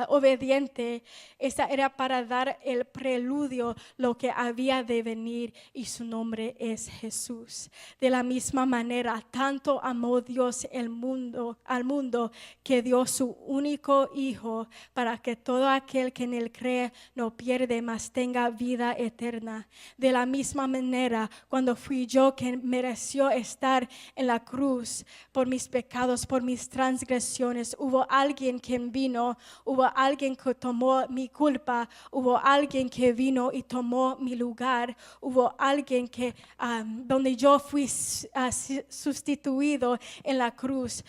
obediente, esta era para dar el preludio, lo que había de venir, y su nombre es Jesús. De la misma manera, tanto amó Dios al mundo, que dio su único hijo, para que todo aquel que en él cree no pierde, mas tenga vida eterna. De la misma manera, cuando fui yo quien mereció estar en la cruz por mis pecados, por mis transgresiones, hubo alguien quien vino, hubo alguien que tomó mi culpa, hubo alguien que vino y tomó mi lugar, hubo alguien que donde yo fui sustituido en la cruz,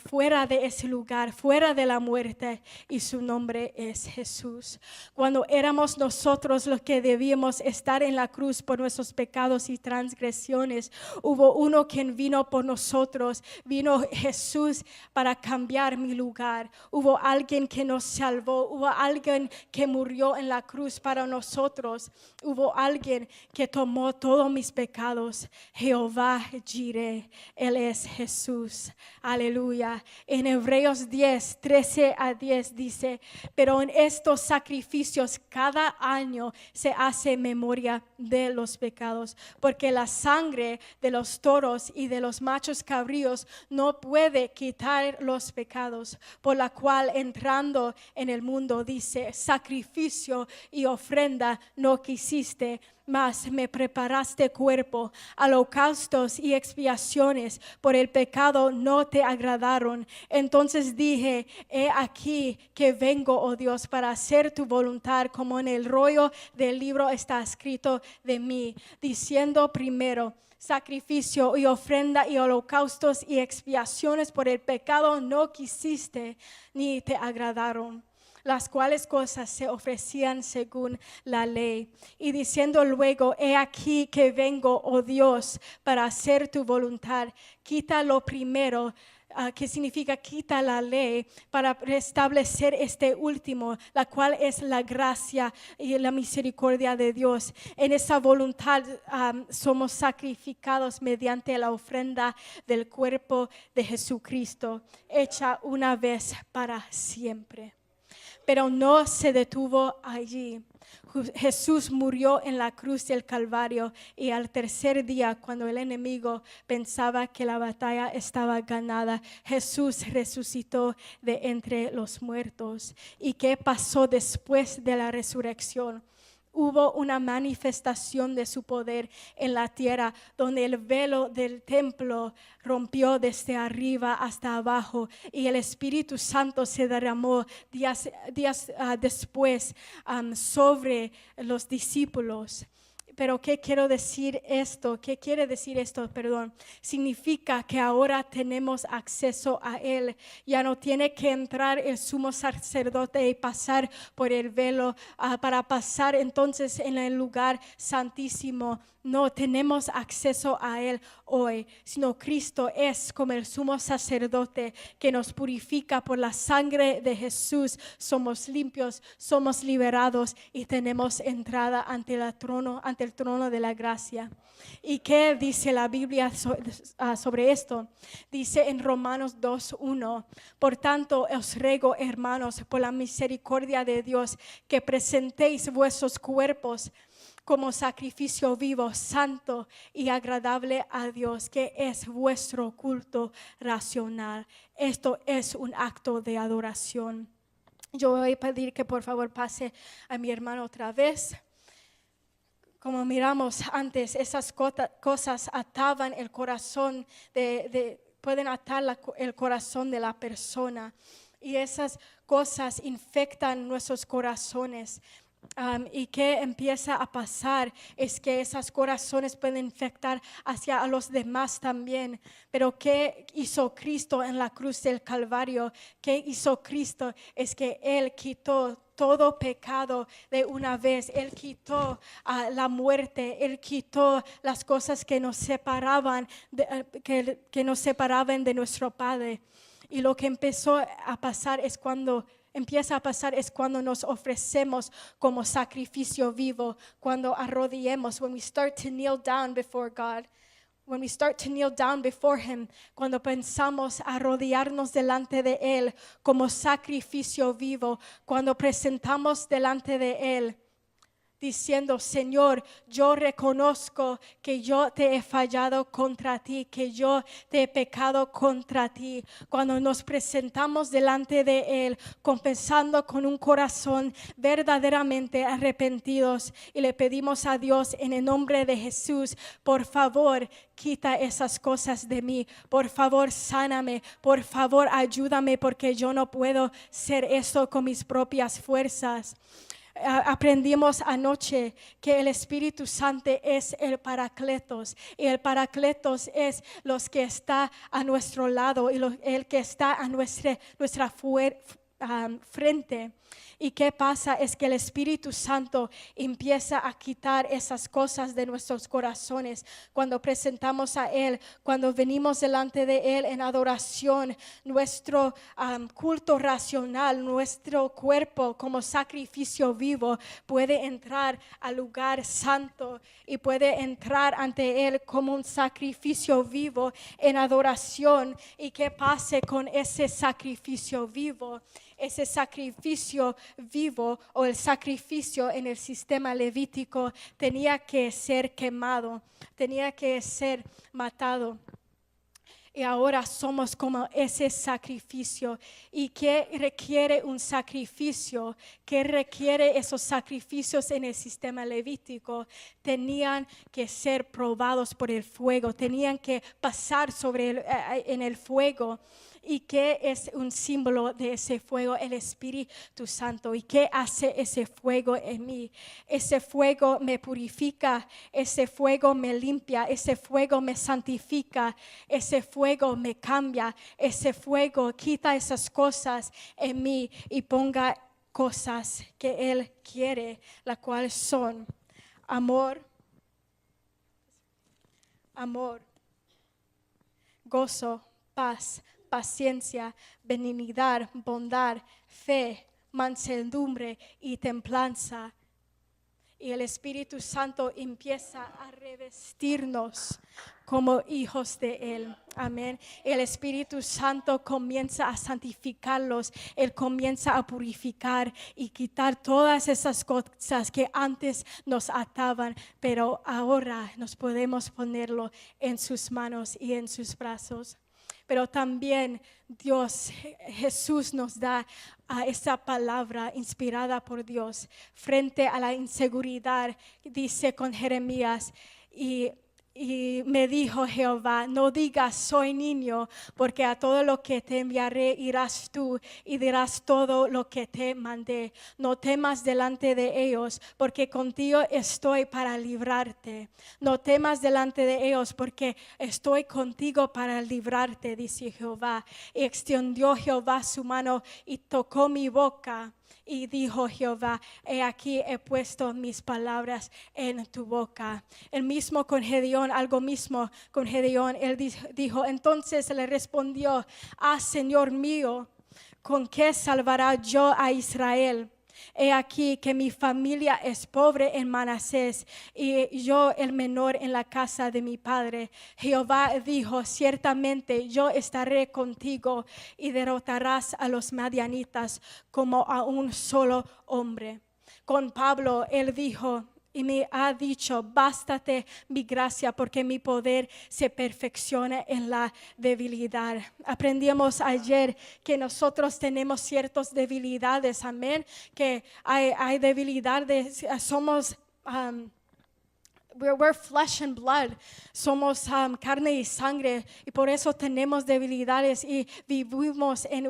fuera de ese lugar, fuera de la muerte, y su nombre es Jesús. Cuando éramos nosotros los que debíamos estar en la cruz por nuestros pecados y transgresiones, hubo uno quien vino por nosotros, vino Jesús para cambiar mi lugar. Hubo alguien que nos salvó, hubo alguien que murió en la cruz para nosotros, hubo alguien que tomó todos mis pecados. Jehová Jireh, Él es Jesús. Aleluya. En Hebreos 10, 13 a 10 dice: pero en estos sacrificios cada año se hace memoria de los pecados, porque la sangre de los toros y de los machos cabríos no puede quitar los pecados, por la cual entrando en el mundo dice: sacrificio y ofrenda no quisiste, mas me preparaste cuerpo. Holocaustos y expiaciones por el pecado no te agradaron. Entonces dije: he aquí que vengo, oh Dios, para hacer tu voluntad, como en el rollo del libro está escrito de mí. Diciendo primero: sacrificio y ofrenda y holocaustos y expiaciones por el pecado no quisiste, ni te agradaron, las cuales cosas se ofrecían según la ley. Y diciendo luego: he aquí que vengo, oh Dios, para hacer tu voluntad. Quita lo primero, que significa quita la ley, para restablecer este último, la cual es la gracia y la misericordia de Dios. En esa voluntad somos sacrificados mediante la ofrenda del cuerpo de Jesucristo, hecha una vez para siempre. Pero no se detuvo allí. Jesús murió en la cruz del Calvario y al tercer día, cuando el enemigo pensaba que la batalla estaba ganada, Jesús resucitó de entre los muertos. ¿Y qué pasó después de la resurrección? Hubo una manifestación de su poder en la tierra, donde el velo del templo rompió desde arriba hasta abajo y el Espíritu Santo se derramó días después sobre los discípulos. Pero ¿qué quiero decir esto? ¿Qué quiere decir esto? Perdón. Significa que ahora tenemos acceso a Él. Ya no tiene que entrar el sumo sacerdote y pasar por el velo para pasar entonces en el lugar santísimo. No tenemos acceso a Él hoy, sino Cristo es como el sumo sacerdote que nos purifica por la sangre de Jesús. Somos limpios, somos liberados y tenemos entrada ante el trono de la gracia. ¿Y qué dice la Biblia sobre esto? Dice en Romanos 2:1: por tanto os ruego, hermanos, por la misericordia de Dios, que presentéis vuestros cuerpos como sacrificio vivo, santo y agradable a Dios, que es vuestro culto racional. Esto es un acto de adoración. Yo voy a pedir que por favor pase a mi hermano otra vez. Como miramos antes, esas cosas ataban el corazón pueden atar el corazón de la persona, y esas cosas infectan nuestros corazones. Y que empieza a pasar es que esos corazones pueden infectar hacia los demás también. Pero ¿qué hizo Cristo en la cruz del Calvario? ¿Qué hizo Cristo? Es que Él quitó todo pecado de una vez. Él quitó la muerte. Él quitó las cosas que nos separaban que nos separaban de nuestro Padre. Y lo que empieza a pasar es cuando nos ofrecemos como sacrificio vivo, cuando arrodillemos, when we start to kneel down before God, when we start to kneel down before Him, cuando pensamos arrodillarnos delante de Él como sacrificio vivo, cuando presentamos delante de Él, diciendo: Señor, yo reconozco que yo te he fallado contra ti, que yo te he pecado contra ti. Cuando nos presentamos delante de Él, confesando con un corazón verdaderamente arrepentidos, y le pedimos a Dios en el nombre de Jesús: por favor, quita esas cosas de mí, por favor, sáname, por favor, ayúdame, porque yo no puedo hacer eso con mis propias fuerzas. Aprendimos anoche que el Espíritu Santo es el Paracletos, y el Paracletos es los que está a nuestro lado y el que está a nuestra frente. ¿Y qué pasa? Es que el Espíritu Santo empieza a quitar esas cosas de nuestros corazones cuando presentamos a Él, cuando venimos delante de Él en adoración. Nuestro culto racional, nuestro cuerpo como sacrificio vivo puede entrar al lugar santo y puede entrar ante Él como un sacrificio vivo en adoración. ¿Y qué pasa con ese sacrificio vivo? Ese sacrificio vivo, o el sacrificio en el sistema levítico, tenía que ser quemado, tenía que ser matado. Y ahora somos como ese sacrificio. ¿Y qué requiere un sacrificio? ¿Qué requiere esos sacrificios en el sistema levítico? Tenían que ser probados por el fuego, tenían que pasar en el fuego. ¿Y qué es un símbolo de ese fuego? El Espíritu Santo. ¿Y qué hace ese fuego en mí? Ese fuego me purifica, ese fuego me limpia, ese fuego me santifica, ese fuego me cambia, ese fuego quita esas cosas en mí y ponga cosas que Él quiere, las cuales son amor, gozo, paz, paciencia, benignidad, bondad, fe, mansedumbre y templanza. y el Espíritu Santo empieza a revestirnos como hijos de Él. Amén. El Espíritu Santo comienza a santificarlos. Él comienza a purificar y quitar todas esas cosas que antes nos ataban, pero ahora nos podemos ponerlo en sus manos y en sus brazos. Pero también Jesús nos da esa palabra inspirada por Dios frente a la inseguridad. Dice con Jeremías, y me dijo Jehová, no digas soy niño, porque a todo lo que te enviaré irás tú y dirás todo lo que te mandé. No temas delante de ellos, porque contigo estoy para librarte. No temas delante de ellos, porque estoy contigo para librarte, dice Jehová. Y extendió Jehová su mano y tocó mi boca. Y dijo Jehová, he aquí he puesto mis palabras en tu boca. El mismo con Gedeón, algo mismo con Gedeón, él dijo, entonces le respondió, Señor mío, ¿con qué salvará yo a Israel? He aquí que mi familia es pobre en Manasés y yo el menor en la casa de mi padre. Jehová dijo, ciertamente yo estaré contigo y derrotarás a los madianitas como a un solo hombre. Con Pablo él dijo, y me ha dicho, bástate mi gracia, porque mi poder se perfecciona en la debilidad. Aprendimos ayer que nosotros tenemos ciertas debilidades, amén, que hay debilidades, somos we're flesh and blood, somos carne y sangre, y por eso tenemos debilidades y vivimos en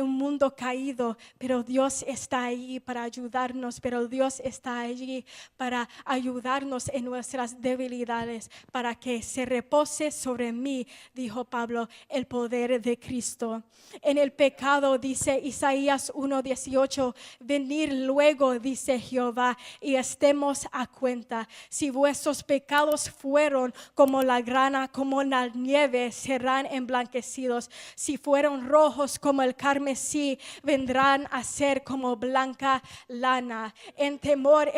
un mundo caído, pero Dios está allí para ayudarnos, pero Dios está allí para ayudarnos en nuestras debilidades, para que se repose sobre mí, dijo Pablo, el poder de Cristo. En el pecado, dice Isaías 1:18, venir luego, dice Jehová, y estemos a cuenta. Si vuestros pecados fueron como la grana, como la nieve, serán emblanquecidos. Si fueron rojos como el carmesí, vendrán a ser como blanca lana. En temor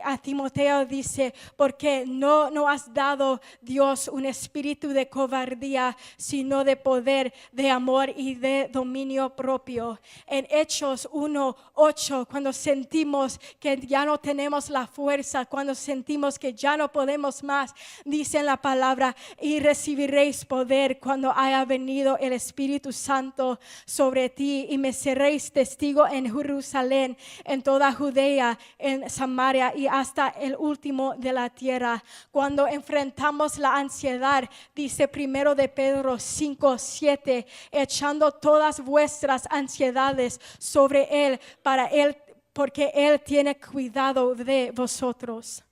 a Timoteo dice, porque no has dado Dios un espíritu de cobardía, sino de poder, de amor y de dominio propio. En Hechos 1:8, cuando sentimos que ya no tenemos la fuerza, cuando sentimos que ya no podemos más, dice la palabra, y recibiréis poder cuando haya venido el Espíritu Santo sobre ti, y me seréis testigo en Jerusalén, en toda Judea, en Samaria y hasta el último de la tierra. Cuando enfrentamos la ansiedad, dice primero de Pedro 5:7, echando todas vuestras ansiedades sobre Él, porque Él tiene cuidado de vosotros.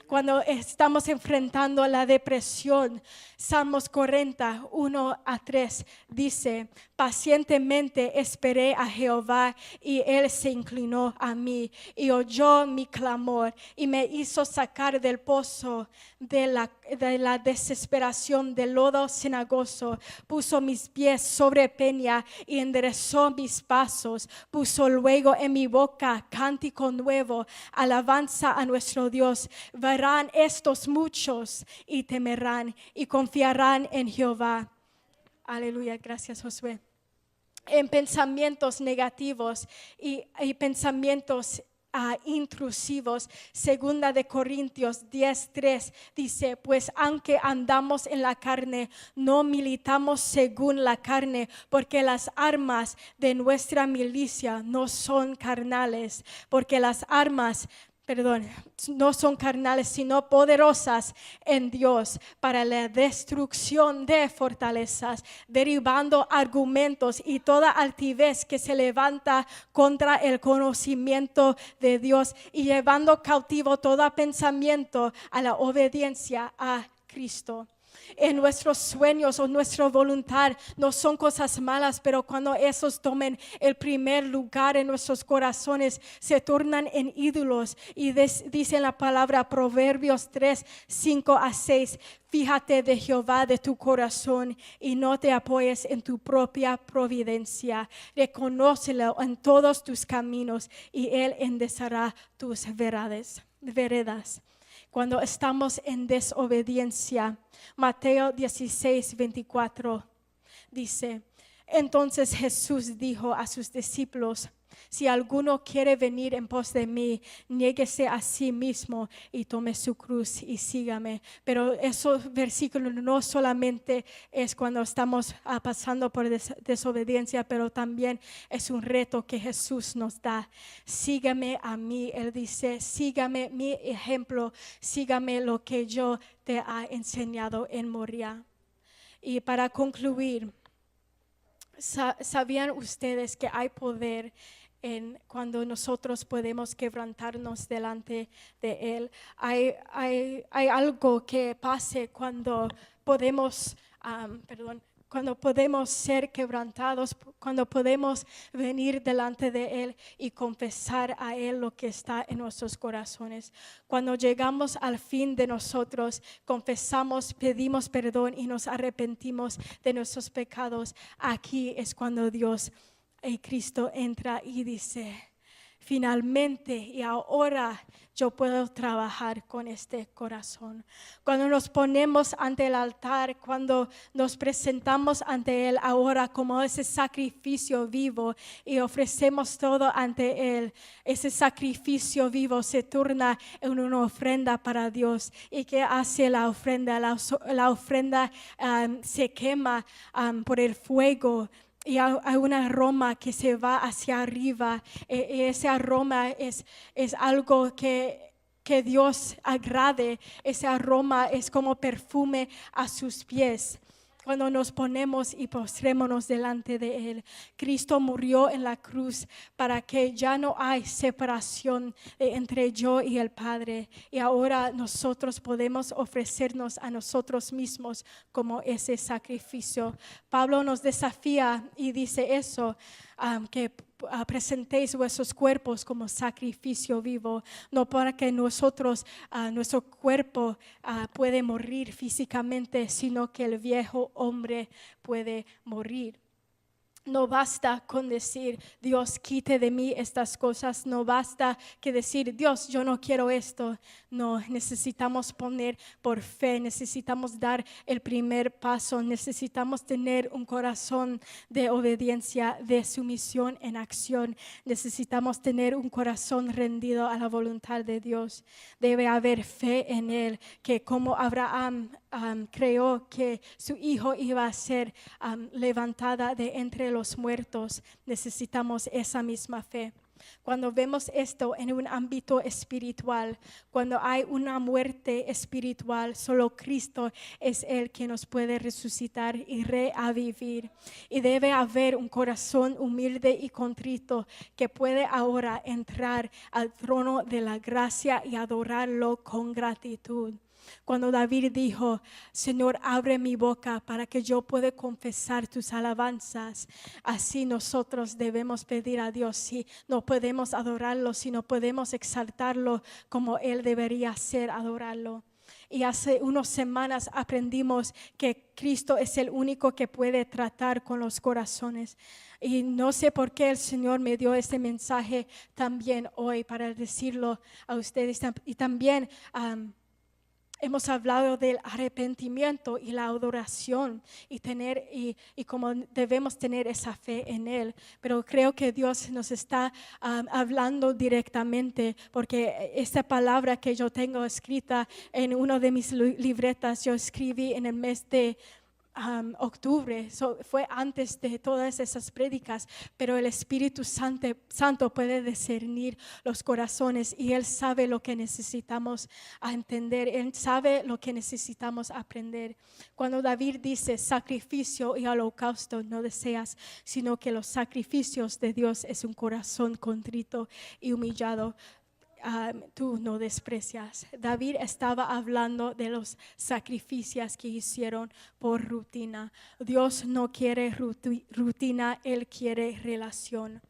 Cuando estamos enfrentando la depresión, Salmos 40:1-3 dice, pacientemente esperé a Jehová y Él se inclinó a mí y oyó mi clamor y me hizo sacar del pozo de la desesperación, del lodo cenagoso. Puso mis pies sobre peña y enderezó mis pasos. Puso luego en mi boca cántico nuevo, alabanza a nuestro Dios. Verán estos muchos y temerán y confiarán en Jehová. Aleluya, gracias Josué. En pensamientos negativos y pensamientos intrusivos, segunda de Corintios 10:3 dice, pues aunque andamos en la carne, no militamos según la carne, porque las armas de nuestra milicia no son carnales, no son carnales, sino poderosas en Dios para la destrucción de fortalezas, derribando argumentos y toda altivez que se levanta contra el conocimiento de Dios y llevando cautivo todo pensamiento a la obediencia a Cristo. En nuestros sueños o nuestra voluntad no son cosas malas, pero cuando esos tomen el primer lugar en nuestros corazones, se tornan en ídolos. Y dice la palabra Proverbios 3:5-6, fíjate de Jehová de tu corazón y no te apoyes en tu propia providencia. Reconócelo en todos tus caminos y Él enderezará tus veredas. veredas. Cuando estamos en desobediencia. Mateo 16:24 dice: entonces Jesús dijo a sus discípulos: si alguno quiere venir en pos de mí, niéguese a sí mismo y tome su cruz y sígame. Pero esos versículos no solamente es cuando estamos pasando por desobediencia, pero también es un reto que Jesús nos da. Sígame a mí, Él dice, sígame mi ejemplo, sígame lo que yo te he enseñado en Moria. Y para concluir, ¿sabían ustedes que hay poder cuando nosotros podemos quebrantarnos delante de Él? Hay algo que pase cuando podemos, cuando podemos ser quebrantados, cuando podemos venir delante de Él y confesar a Él lo que está en nuestros corazones. Cuando llegamos al fin de nosotros, confesamos, pedimos perdón y nos arrepentimos de nuestros pecados. Aquí es cuando Dios y Cristo entra y dice: finalmente y ahora yo puedo trabajar con este corazón. Cuando nos ponemos ante el altar, cuando nos presentamos ante Él ahora como ese sacrificio vivo y ofrecemos todo ante Él, ese sacrificio vivo se torna en una ofrenda para Dios. ¿Y qué hace la ofrenda? La ofrenda se quema por el fuego. Y hay un aroma que se va hacia arriba. Ese aroma es algo que Dios agrade. Ese aroma es como perfume a sus pies. Cuando nos ponemos y postrémonos delante de Él, Cristo murió en la cruz para que ya no hay separación entre yo y el Padre. Y ahora nosotros podemos ofrecernos a nosotros mismos como ese sacrificio. Pablo nos desafía y dice eso, que presentéis vuestros cuerpos como sacrificio vivo, no para que nuestro cuerpo puede morir físicamente, sino que el viejo hombre puede morir. No basta con decir: Dios, quite de mí estas cosas. No basta que decir: Dios, yo no quiero esto. No, necesitamos poner por fe, necesitamos dar el primer paso, necesitamos tener un corazón de obediencia, de sumisión en acción. Necesitamos tener un corazón rendido a la voluntad de Dios. Debe haber fe en Él, que como Abraham creyó que su hijo iba a ser levantada de entre los muertos, necesitamos esa misma fe. Cuando vemos esto en un ámbito espiritual, cuando hay una muerte espiritual, solo Cristo es el que nos puede resucitar y reavivir. Y debe haber un corazón humilde y contrito que puede ahora entrar al trono de la gracia y adorarlo con gratitud. Cuando David dijo: Señor, abre mi boca para que yo pueda confesar tus alabanzas. Así nosotros debemos pedir a Dios. Si no podemos adorarlo, si no podemos exaltarlo como Él debería ser, adorarlo. Y hace unas semanas aprendimos que Cristo es el único que puede tratar con los corazones. Y no sé por qué el Señor me dio este mensaje también hoy para decirlo a ustedes. Y también hemos hablado del arrepentimiento y la adoración y cómo debemos tener esa fe en Él. Pero creo que Dios nos está hablando directamente, porque esta palabra que yo tengo escrita en una de mis libretas, yo escribí en el mes de octubre, fue antes de todas esas prédicas, pero el Espíritu Santo puede discernir los corazones y Él sabe lo que necesitamos entender, Él sabe lo que necesitamos aprender. Cuando David dice: sacrificio y holocausto no deseas, sino que los sacrificios de Dios es un corazón contrito y humillado, tú no desprecias. David estaba hablando de los sacrificios que hicieron por rutina. Dios no quiere rutina, Él quiere relación.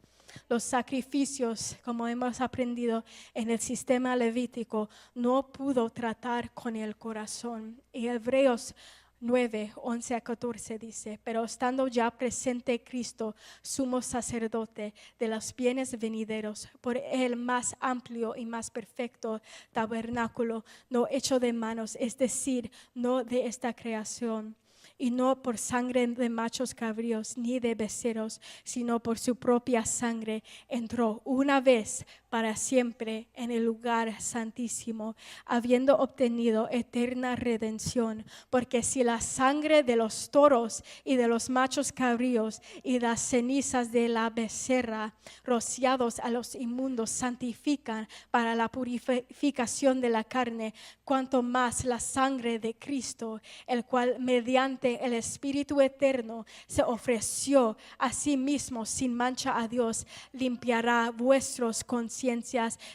Los sacrificios, como hemos aprendido en el sistema levítico, no pudo tratar con el corazón. Y Hebreos 9, 11 a 14 dice: pero estando ya presente Cristo, sumo sacerdote de los bienes venideros, por el más amplio y más perfecto tabernáculo, no hecho de manos, es decir, no de esta creación, y no por sangre de machos cabríos ni de becerros, sino por su propia sangre, entró una vez para siempre en el lugar santísimo, habiendo obtenido eterna redención. Porque si la sangre de los toros y de los machos cabríos y las cenizas de la becerra rociados a los inmundos santifican para la purificación de la carne, cuanto más la sangre de Cristo, el cual mediante el Espíritu eterno se ofreció a sí mismo sin mancha a Dios, limpiará vuestras conciencias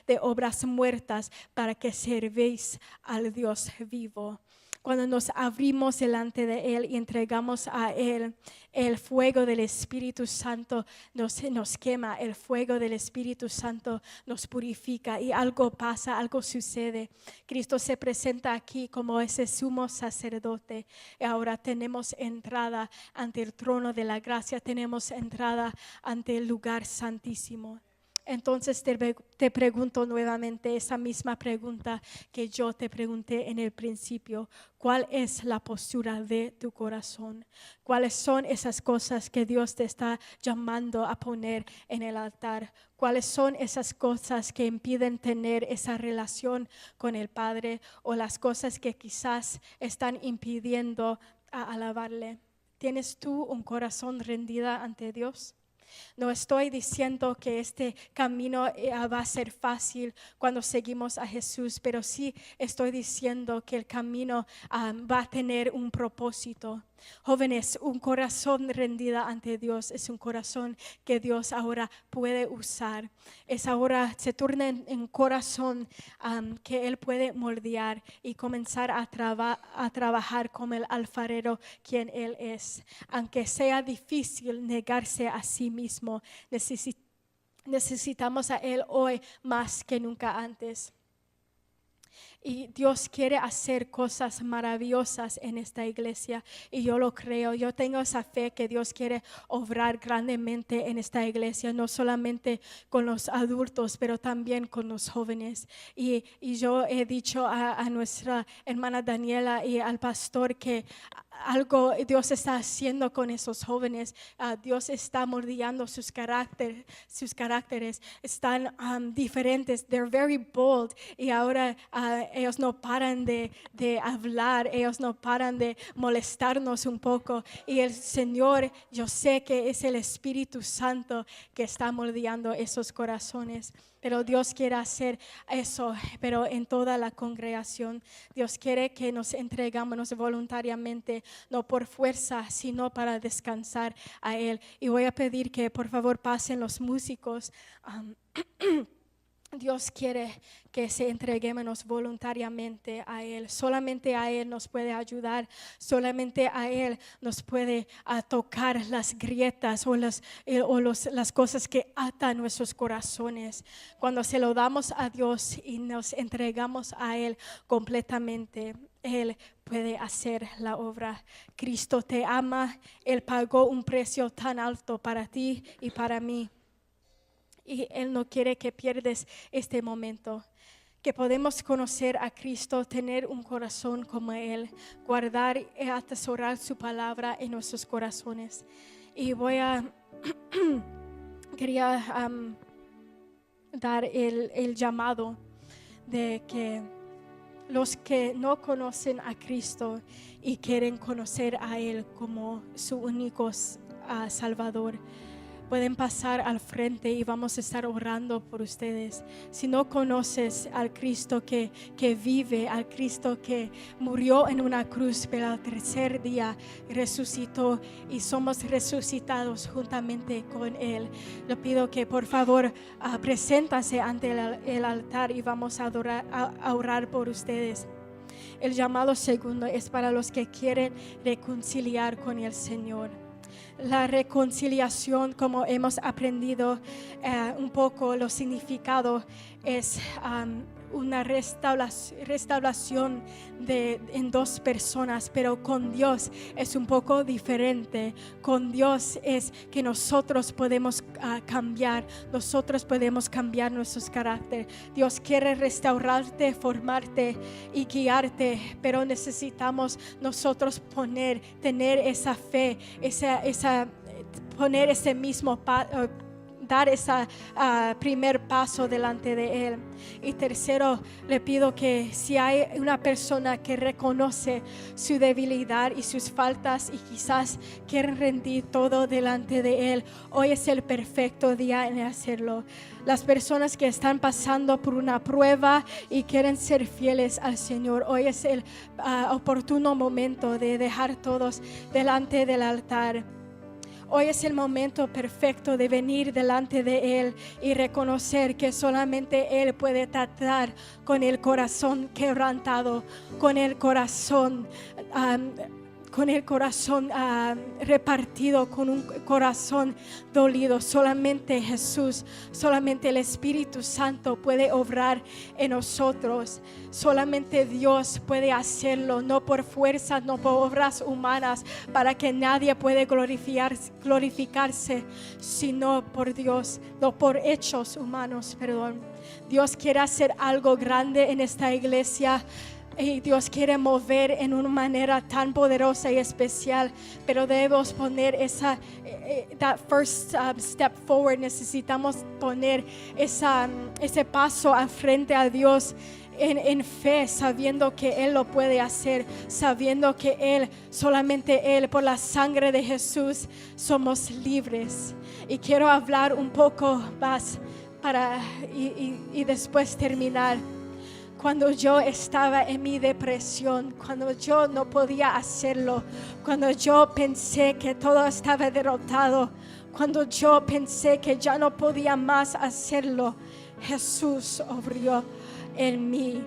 de obras muertas para que servéis al Dios vivo. Cuando nos abrimos delante de Él y entregamos a Él, el fuego del Espíritu Santo nos quema, el fuego del Espíritu Santo nos purifica y algo pasa, algo sucede. Cristo se presenta aquí como ese sumo sacerdote y ahora tenemos entrada ante el trono de la gracia, tenemos entrada ante el lugar santísimo. Entonces te pregunto nuevamente esa misma pregunta que yo te pregunté en el principio. ¿Cuál es la postura de tu corazón? ¿Cuáles son esas cosas que Dios te está llamando a poner en el altar? ¿Cuáles son esas cosas que impiden tener esa relación con el Padre o las cosas que quizás están impidiendo a alabarle? ¿Tienes tú un corazón rendido ante Dios? No estoy diciendo que este camino va a ser fácil cuando seguimos a Jesús, pero sí estoy diciendo que el camino va a tener un propósito. Jóvenes, un corazón rendido ante Dios es un corazón que Dios ahora puede usar. Es ahora se torna en un corazón que Él puede moldear y comenzar a trabajar como el alfarero quien Él es. Aunque sea difícil negarse a sí mismo, necesitamos a Él hoy más que nunca antes. Y Dios quiere hacer cosas maravillosas en esta iglesia y yo lo creo. Yo tengo esa fe que Dios quiere obrar grandemente en esta iglesia, no solamente con los adultos, pero también con los jóvenes. Y yo he dicho a nuestra hermana Daniela y al pastor que algo Dios está haciendo con esos jóvenes. Dios está moldeando sus caracteres están diferentes. They're very bold y ahora ellos no paran de hablar, ellos no paran de molestarnos un poco. Y el Señor, yo sé que es el Espíritu Santo que está moldeando esos corazones. Pero Dios quiere hacer eso, pero en toda la congregación. Dios quiere que nos entregamos voluntariamente, no por fuerza, sino para descansar a Él. Y voy a pedir que por favor pasen los músicos. Dios quiere que se entreguemos voluntariamente a Él. Solamente a Él nos puede ayudar. Solamente a Él nos puede tocar las grietas o las cosas que atan nuestros corazones. Cuando se lo damos a Dios y nos entregamos a Él completamente, Él puede hacer la obra. Cristo te ama. Él pagó un precio tan alto para ti y para mí. Y Él no quiere que pierdas este momento, que podemos conocer a Cristo, tener un corazón como Él, guardar y atesorar su palabra en nuestros corazones. Y quería dar el llamado de que los que no conocen a Cristo y quieren conocer a Él como su único Salvador, pueden pasar al frente y vamos a estar orando por ustedes. Si no conoces al Cristo que vive, al Cristo que murió en una cruz, pero al tercer día resucitó y somos resucitados juntamente con Él, le pido que por favor preséntase ante el altar y vamos a orar por ustedes. El llamado segundo es para los que quieren reconciliar con el Señor. la reconciliación, como hemos aprendido un poco lo significado, es una restauración en dos personas, pero con Dios es un poco diferente. Con Dios es que nosotros podemos cambiar, nosotros podemos cambiar nuestros caracteres. Dios quiere restaurarte, formarte y guiarte, pero necesitamos nosotros tener esa fe, poner ese mismo dar ese primer paso delante de Él. Y tercero, le pido que si hay una persona que reconoce su debilidad y sus faltas y quizás quieren rendir todo delante de Él, hoy es el perfecto día en hacerlo. Las personas que están pasando por una prueba y quieren ser fieles al Señor, hoy es el oportuno momento de dejar todos delante del altar. Hoy es el momento perfecto de venir delante de Él y reconocer que solamente Él puede tratar con el corazón quebrantado, con el corazón repartido, con un corazón dolido. Solamente Jesús, solamente el Espíritu Santo puede obrar en nosotros. Solamente Dios puede hacerlo, no por fuerza, no por obras humanas, para que nadie puede glorificarse, sino por Dios, no por hechos humanos, perdón. Dios quiere hacer algo grande en esta iglesia. Y Dios quiere mover en una manera tan poderosa y especial, pero debemos poner that first step forward. Necesitamos poner ese paso al frente a Dios en fe, sabiendo que Él lo puede hacer, sabiendo que solamente Él, por la sangre de Jesús, somos libres. Y quiero hablar un poco más y después terminar. Cuando yo estaba en mi depresión, cuando yo no podía hacerlo, cuando yo pensé que todo estaba derrotado, cuando yo pensé que ya no podía más hacerlo, Jesús obró en mí.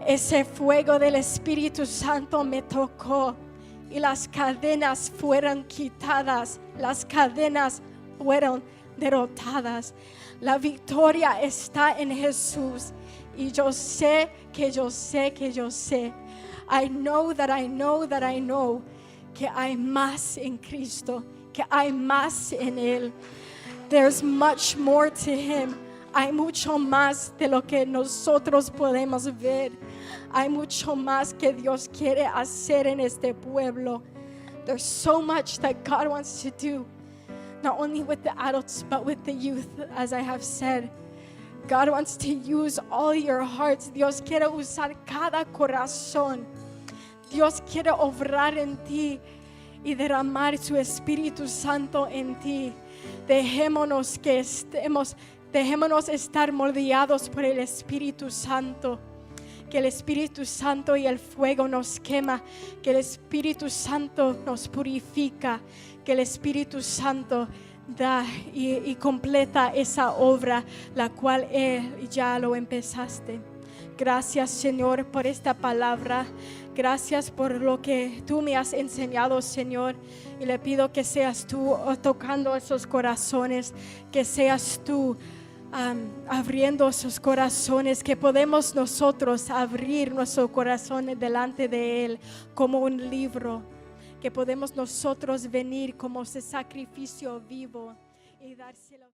Ese fuego del Espíritu Santo me tocó y las cadenas fueron quitadas, las cadenas fueron derrotadas. La victoria está en Jesús. Y yo sé que yo sé que yo sé. I know that I know that I know que hay más en Cristo, que hay más en Él. There's much more to Him. Hay mucho más de lo que nosotros podemos ver. Hay mucho más que Dios quiere hacer en este pueblo. There's so much that God wants to do, not only with the adults, but with the youth, as I have said. God wants to use all your hearts. Dios quiere usar cada corazón. Dios quiere obrar en ti y derramar su Espíritu Santo en ti. Dejémonos estar moldeados por el Espíritu Santo. Que el Espíritu Santo y el fuego nos quema. Que el Espíritu Santo nos purifica. Que el Espíritu Santo da y completa esa obra, la cual ya lo empezaste. Gracias, Señor, por esta palabra. Gracias por lo que tú me has enseñado, Señor. Y le pido que seas tú tocando esos corazones, que seas tú abriendo esos corazones, que podemos nosotros abrir nuestro corazón delante de Él como un libro, que podemos nosotros venir como ese sacrificio vivo y dárselo.